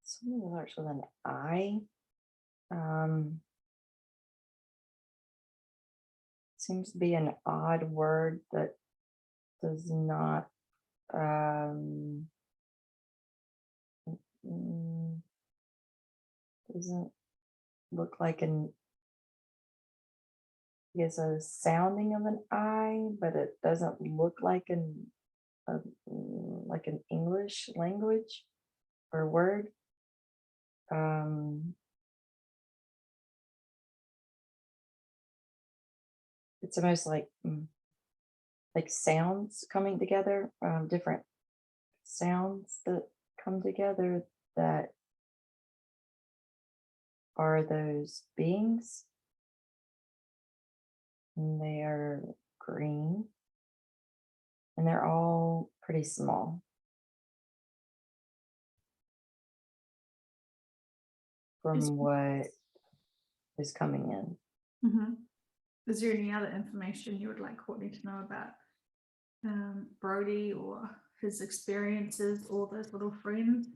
Something that starts with an I. Seems to be an odd word that does not mm, doesn't look like an is a sounding of an I, but it doesn't look like like an English language or word. It's almost like sounds coming together, different sounds that come together that are those beings. and they are green, and they're all pretty small from what is coming in. Mhm. Is there any other information you would like Courtney to know about Brodie or his experiences or those little friends?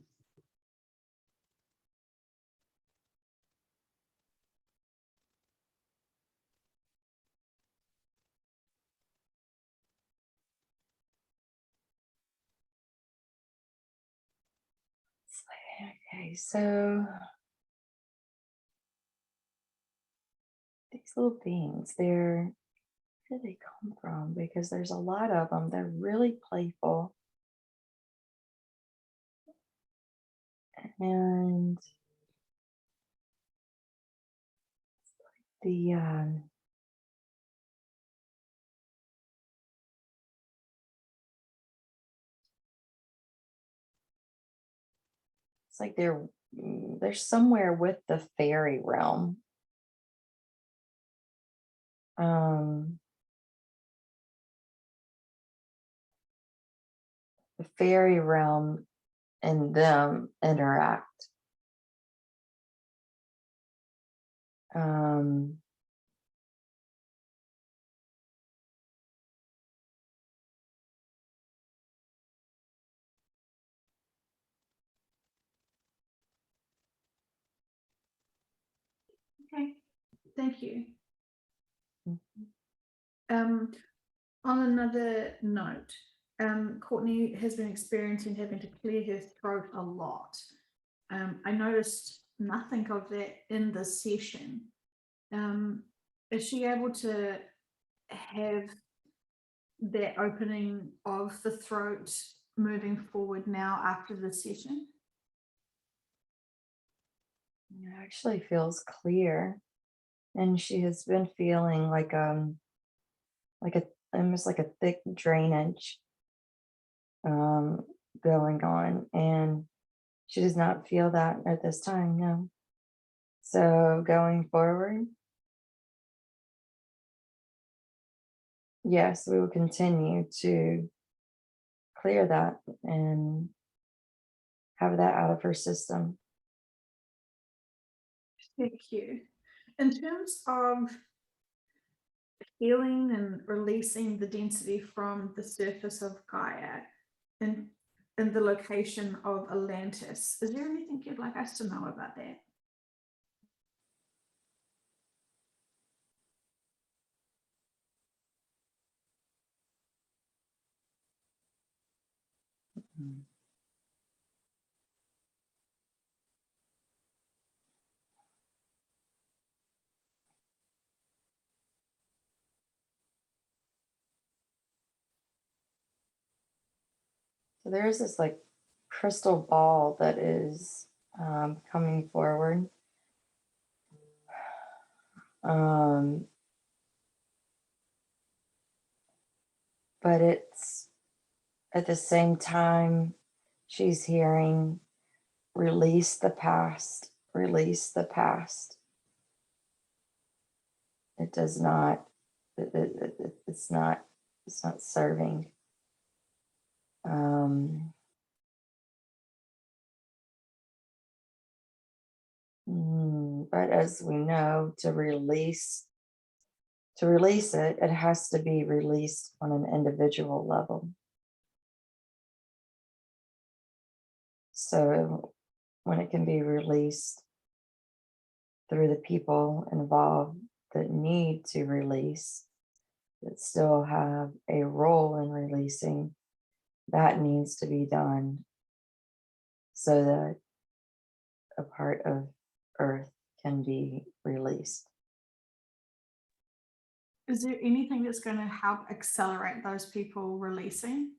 Okay, so these little beings, where do they come from? Because there's a lot of them. They're really playful. And the it's like they're somewhere with the fairy realm. Um, the fairy realm and them interact. Um, Okay, thank you. mhm. On another note, Courtney has been experiencing having to clear her throat a lot. I noticed nothing of that in this session. Is she able to have that opening of the throat moving forward now after the session? It actually feels clear, and she has been feeling like a almost like a thick drainage um going on, and she does not feel that at this time, no. So going forward, yes, we will continue to clear that and have that out of her system. Thank you. In terms of healing and releasing the density from the surface of Gaia and in the location of Atlantis, is there anything you'd like us to know about that? Mm. So there's this like crystal ball that is coming forward. Um, but it's at the same time, she's hearing release the past, release the past. It does not, it's not serving. But as we know, to release it, it has to be released on an individual level. So when it can be released through the people involved that need to release, that still have a role in releasing, that needs to be done so that a part of Earth can be released. Is there anything that's going to help accelerate those people releasing?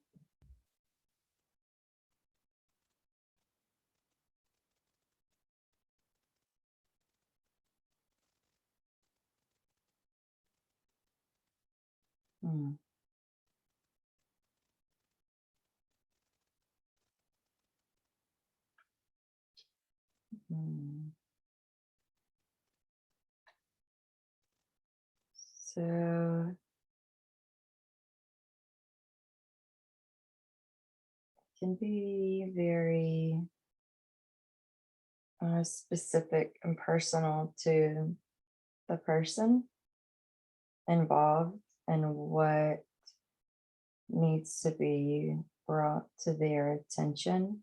Hmm. Hmm. So can be very specific and personal to the person involved and what needs to be brought to their attention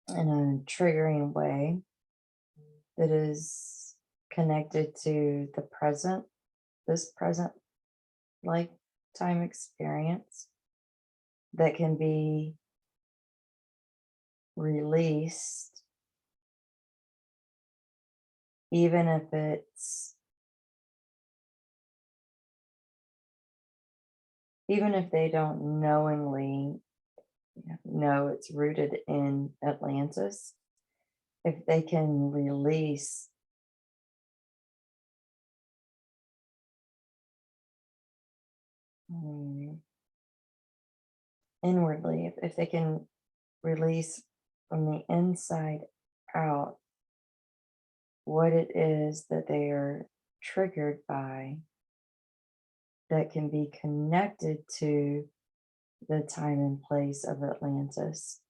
in a triggering way that is connected to the present, this present lifetime experience that can be released, even if they don't knowingly know it's rooted in Atlantis, if they can release inwardly, if they can release from the inside out what it is that they are triggered by that can be connected to the time and place of Atlantis.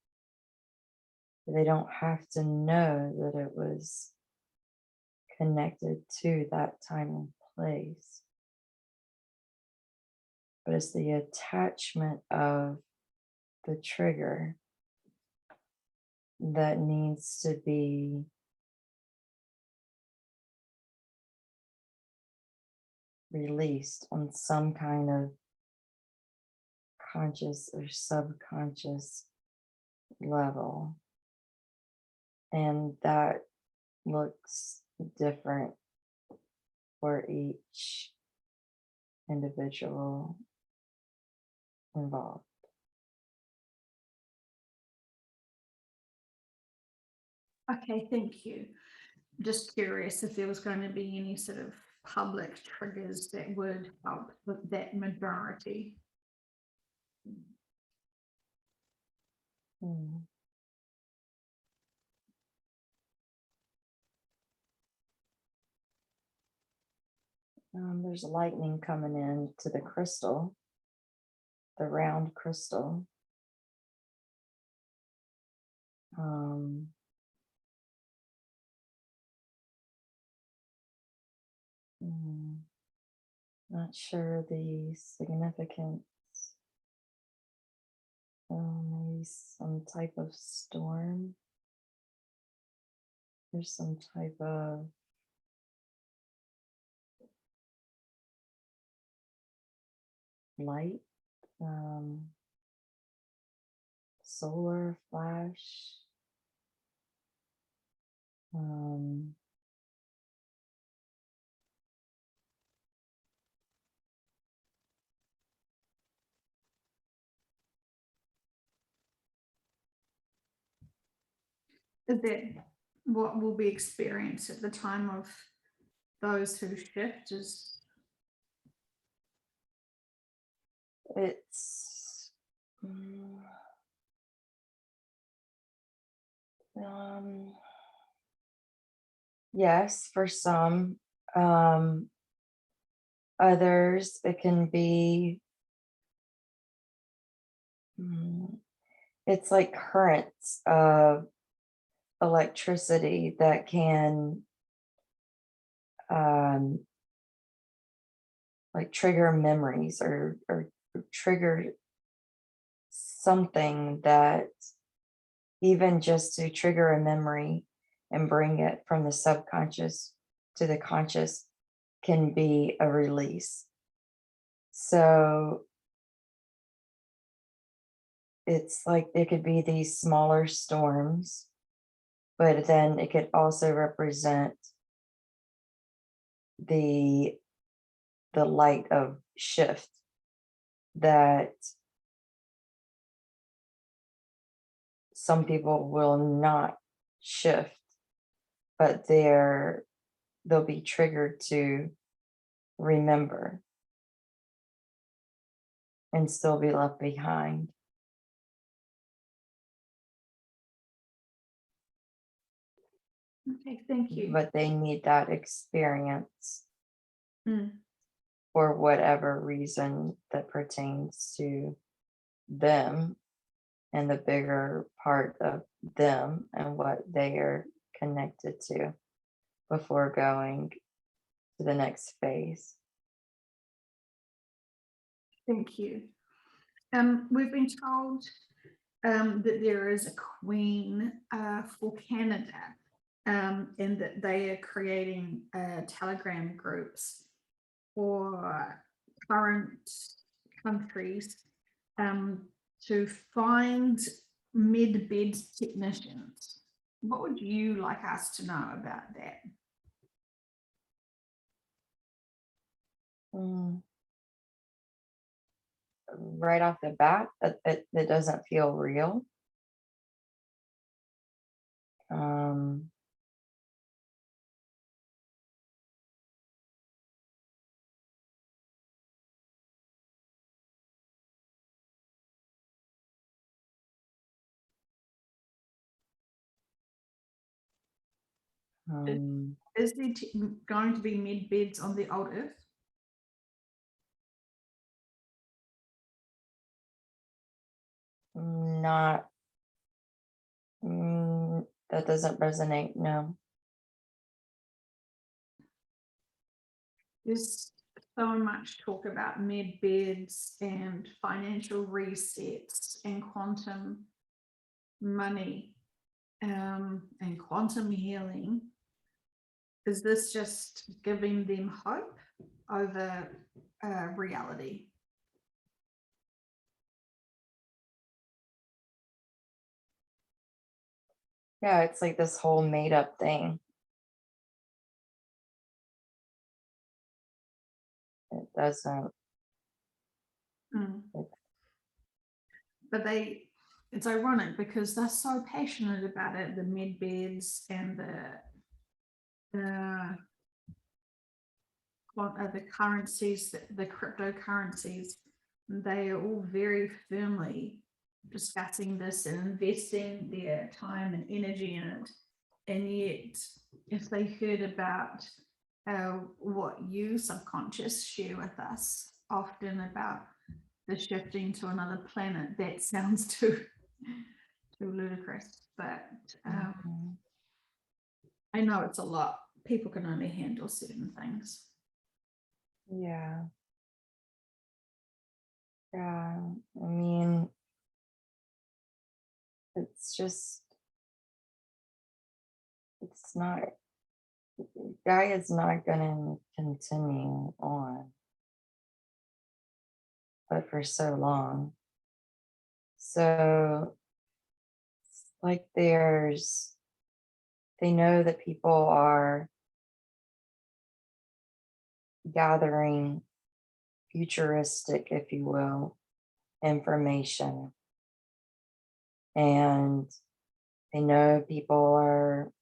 They don't have to know that it was connected to that time and place, but it's the attachment of the trigger that needs to be released on some kind of conscious or subconscious level. And that looks different for each individual involved. Okay, thank you. Just curious if there was going to be any sort of public triggers that would help with that majority. Hmm. There's lightning coming in to the crystal, the round crystal. Not sure the significance. Maybe some type of storm. There's some type of light, solar flash. Is that what will be experienced at the time of those who shift? It's yes, for some. Others, it can be, it's like currents of electricity that can like trigger memories or trigger something that even just to trigger a memory and bring it from the subconscious to the conscious can be a release. So it's like it could be these smaller storms, but then it could also represent the light of shift that some people will not shift, but they'll be triggered to remember and still be left behind. Okay, thank you. But they need that experience Mm. for whatever reason that pertains to them and the bigger part of them and what they are connected to before going to the next phase. Thank you. We've been told that there is a queen for Canada, and that they are creating telegram groups for current countries to find med-bed technicians. What would you like us to know about that? Right off the bat, it doesn't feel real. Um, Is there going to be med-beds on the old Earth? Not, that doesn't resonate, no. There's so much talk about med beds and financial resets and quantum money, and quantum healing. Is this just giving them hope over reality? Yeah, it's like this whole made up thing. It doesn't. But it's ironic because they're so passionate about it, the med beds and the currencies, the cryptocurrencies. They are all very firmly discussing this and investing their time and energy in it. And yet, if they heard about what you subconscious share with us often about the shifting to another planet, that sounds too ludicrous. But I know it's a lot. People can only handle certain things. Yeah. Yeah. I mean, it's just, it's not, Gaia's not going to continue on, but for so long. So, it's like they know that people are gathering futuristic, if you will, information. And they know people are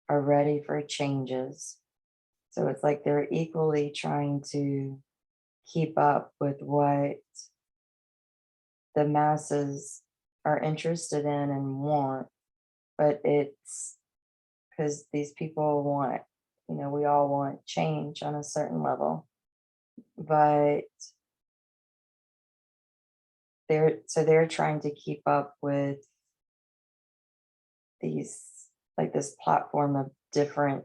ready for changes. So it's like they're equally trying to keep up with what the masses are interested in and want. But it's because these people want, we all want change on a certain level. But they're trying to keep up with these, like this platform of different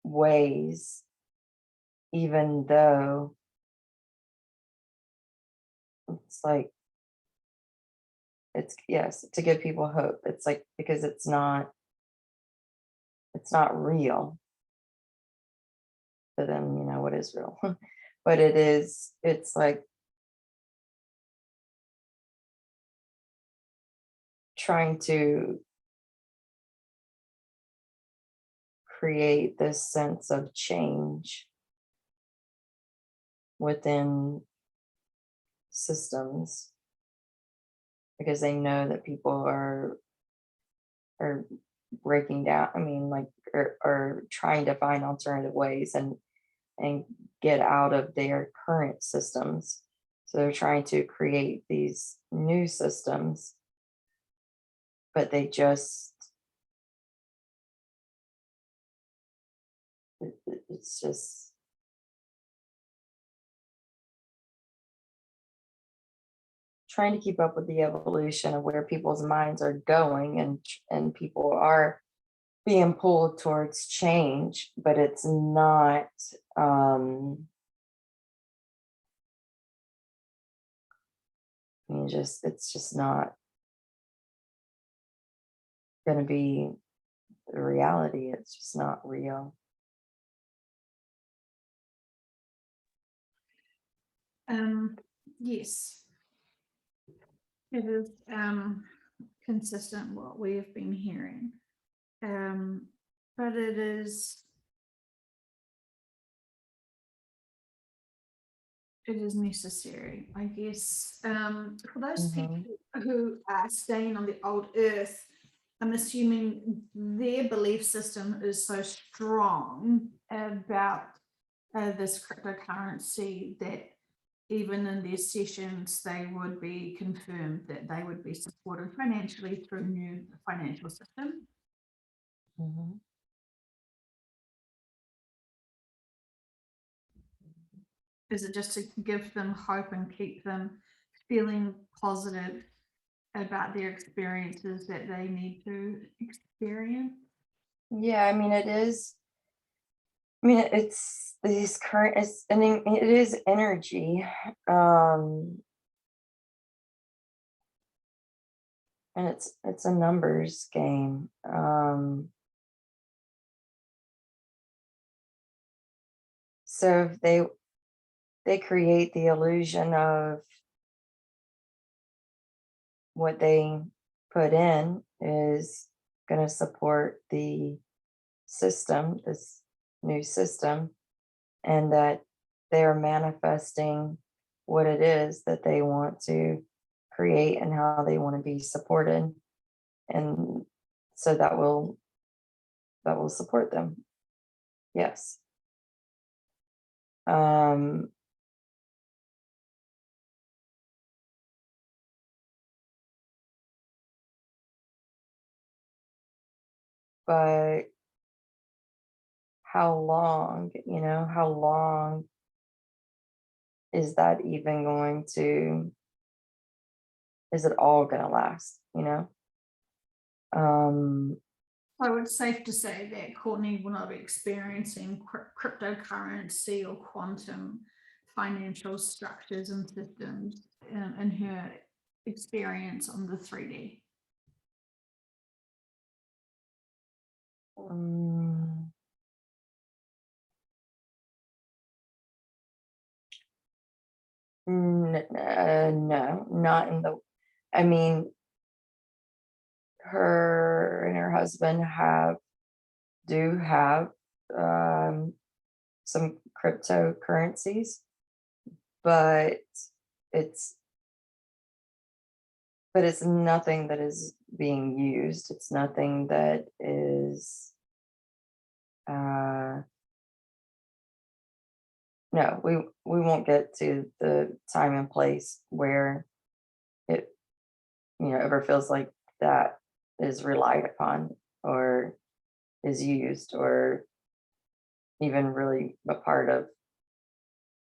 ways, even though it's like, it's, yes, to give people hope. It's like, because it's not real. But then, what is real? But it's like trying to create this sense of change within systems, because they know that people are breaking down. I mean, like, are trying to find alternative ways and get out of their current systems. So they're trying to create these new systems, but they just, it's just, trying to keep up with the evolution of where people's minds are going, and people are being pulled towards change, but it's not it's just not going to be the reality. It's just not real. Yes, it is consistent what we have been hearing, but it is necessary, I guess. For those people who are staying on the old earth, I'm assuming their belief system is so strong about this cryptocurrency that even in their sessions, they would be confirmed that they would be supported financially through new financial system. Mhm. Is it just to give them hope and keep them feeling positive about their experiences that they need to experience? Yeah, I mean, it is. I mean, it's these current. I mean, it is energy, and it's a numbers game. So if they create the illusion of what they put in is going to support the system, this new system, and that they are manifesting what it is that they want to create and how they want to be supported. And so that will support them. Yes. Um, but how long, how long is that even going to, is it all going to last, Um, So it's safe to say that Courtney will not be experiencing cryptocurrency or quantum financial structures and systems in her experience on the 3D. um, no, not in the, I mean, her and her husband do have some cryptocurrencies, but it's it's nothing that is being used. It's nothing that is no, we won't get to the time and place where it ever feels like that is relied upon or is used or even really a part of,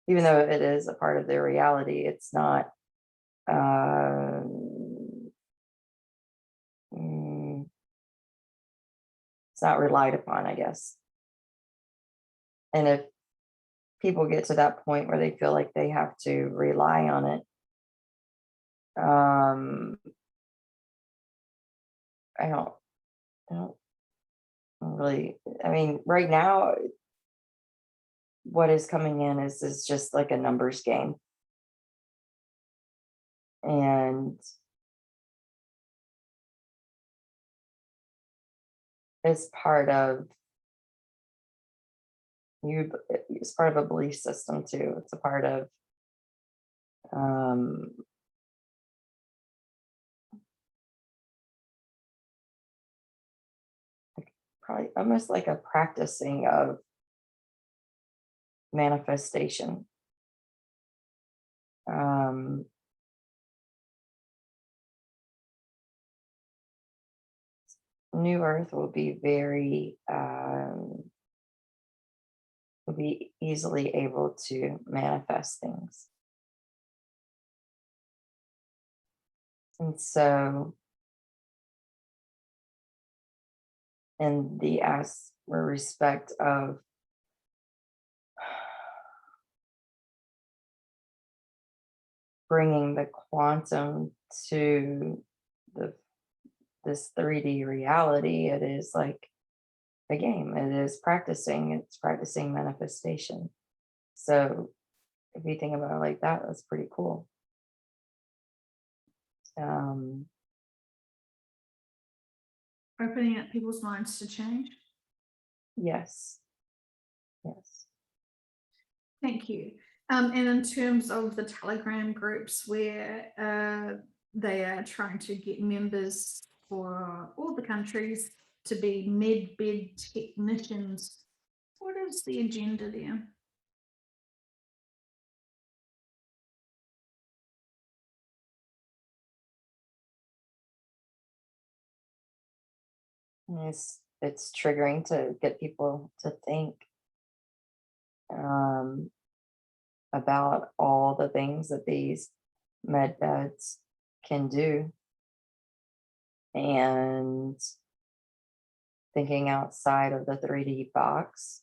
even though it is a part of their reality, it's not mm, it's not relied upon, I guess. And if people get to that point where they feel like they have to rely on it, I don't really, I mean, right now what is coming in is just like a numbers game. And it's part of it's part of a belief system too. It's a part of um probably almost like a practicing of manifestation. Um New Earth will be easily able to manifest things. And so in the respect of bringing the quantum to the this 3D reality, it is like a game. It's practicing manifestation. So if you think about it like that, that's pretty cool. Um, Opening up people's minds to change. yes. Yes. Thank you. And in terms of the Telegram groups where they are trying to get members for all the countries to be med-bed technicians, what is the agenda there? It's triggering to get people to think um, about all the things that these med beds can do, and thinking outside of the 3D box.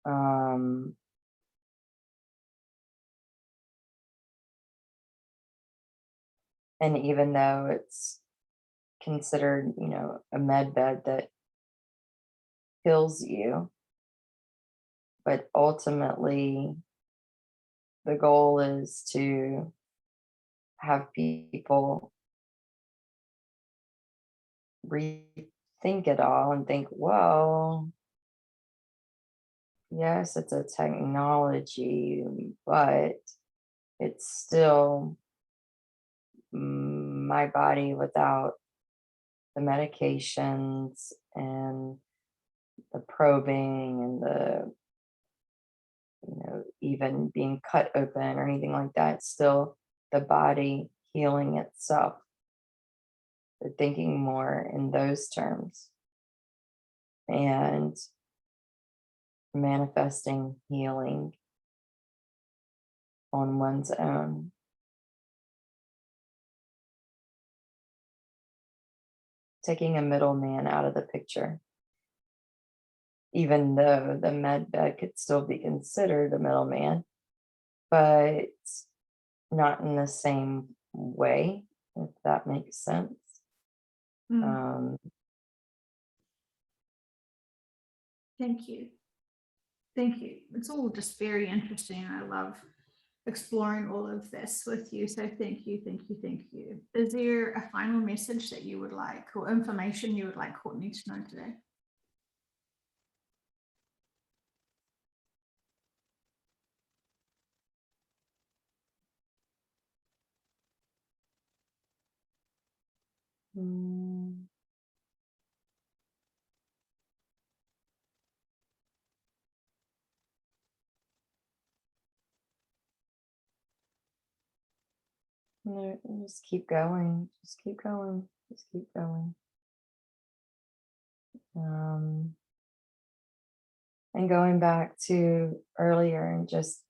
Um, and even though it's considered, a med bed that heals you, but ultimately the goal is to have people rethink it all and think, well, yes, it's a technology, but it's still my body without the medications and the probing and the, even being cut open or anything like that. It's still the body healing itself. They're thinking more in those terms and manifesting healing on one's own. Taking a middleman out of the picture, even though the med bed could still be considered a middleman, but not in the same way, if that makes sense. Um, Thank you. Thank you. It's all just very interesting. I love exploring all of this with you. So thank you, thank you, thank you. Is there a final message that you would like, or information you would like Courtney to know today? mm, no, just keep going, just keep going, just keep going. And going back to earlier and just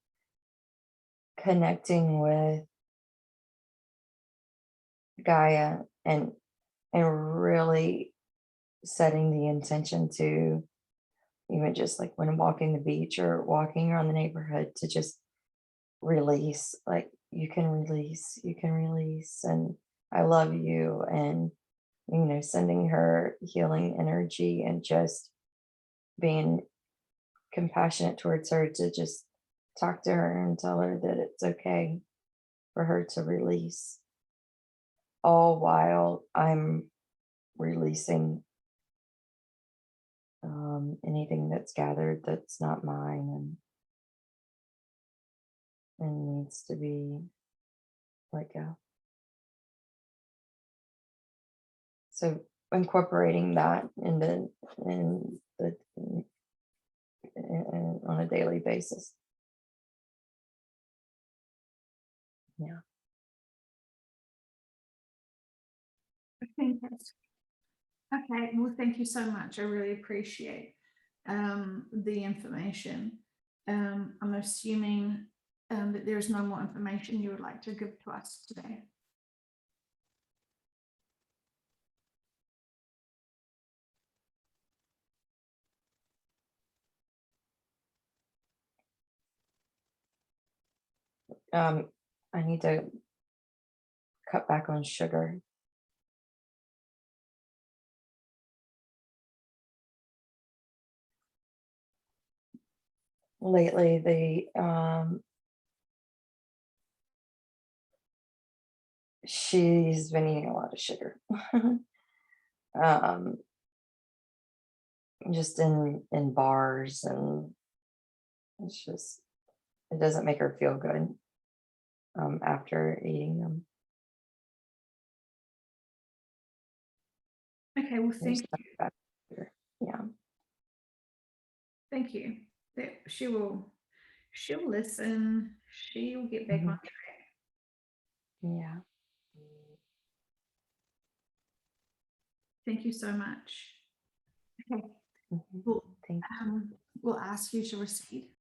connecting with Gaia and really setting the intention to, even just like when walking the beach or walking around the neighborhood, to just release, like you can release, and I love you, and sending her healing energy and just being compassionate towards her, to just talk to her and tell her that it's okay for her to release, all while I'm releasing anything that's gathered that's not mine and needs to be let go. So incorporating that in on a daily basis. Yeah. Fantastic. Okay, well, thank you so much. I really appreciate the information. I'm assuming that there is no more information you would like to give to us today. I need to cut back on sugar. Lately, she's been eating a lot of sugar. um, just in bars, and it's just, it doesn't make her feel good after eating them. Okay, well, There's thank you. back here. Yeah. Thank you. That she'll listen. She'll get back on track. Yeah. Thank you so much. Okay. Mhm. We'll, Thank we'll ask you to recede.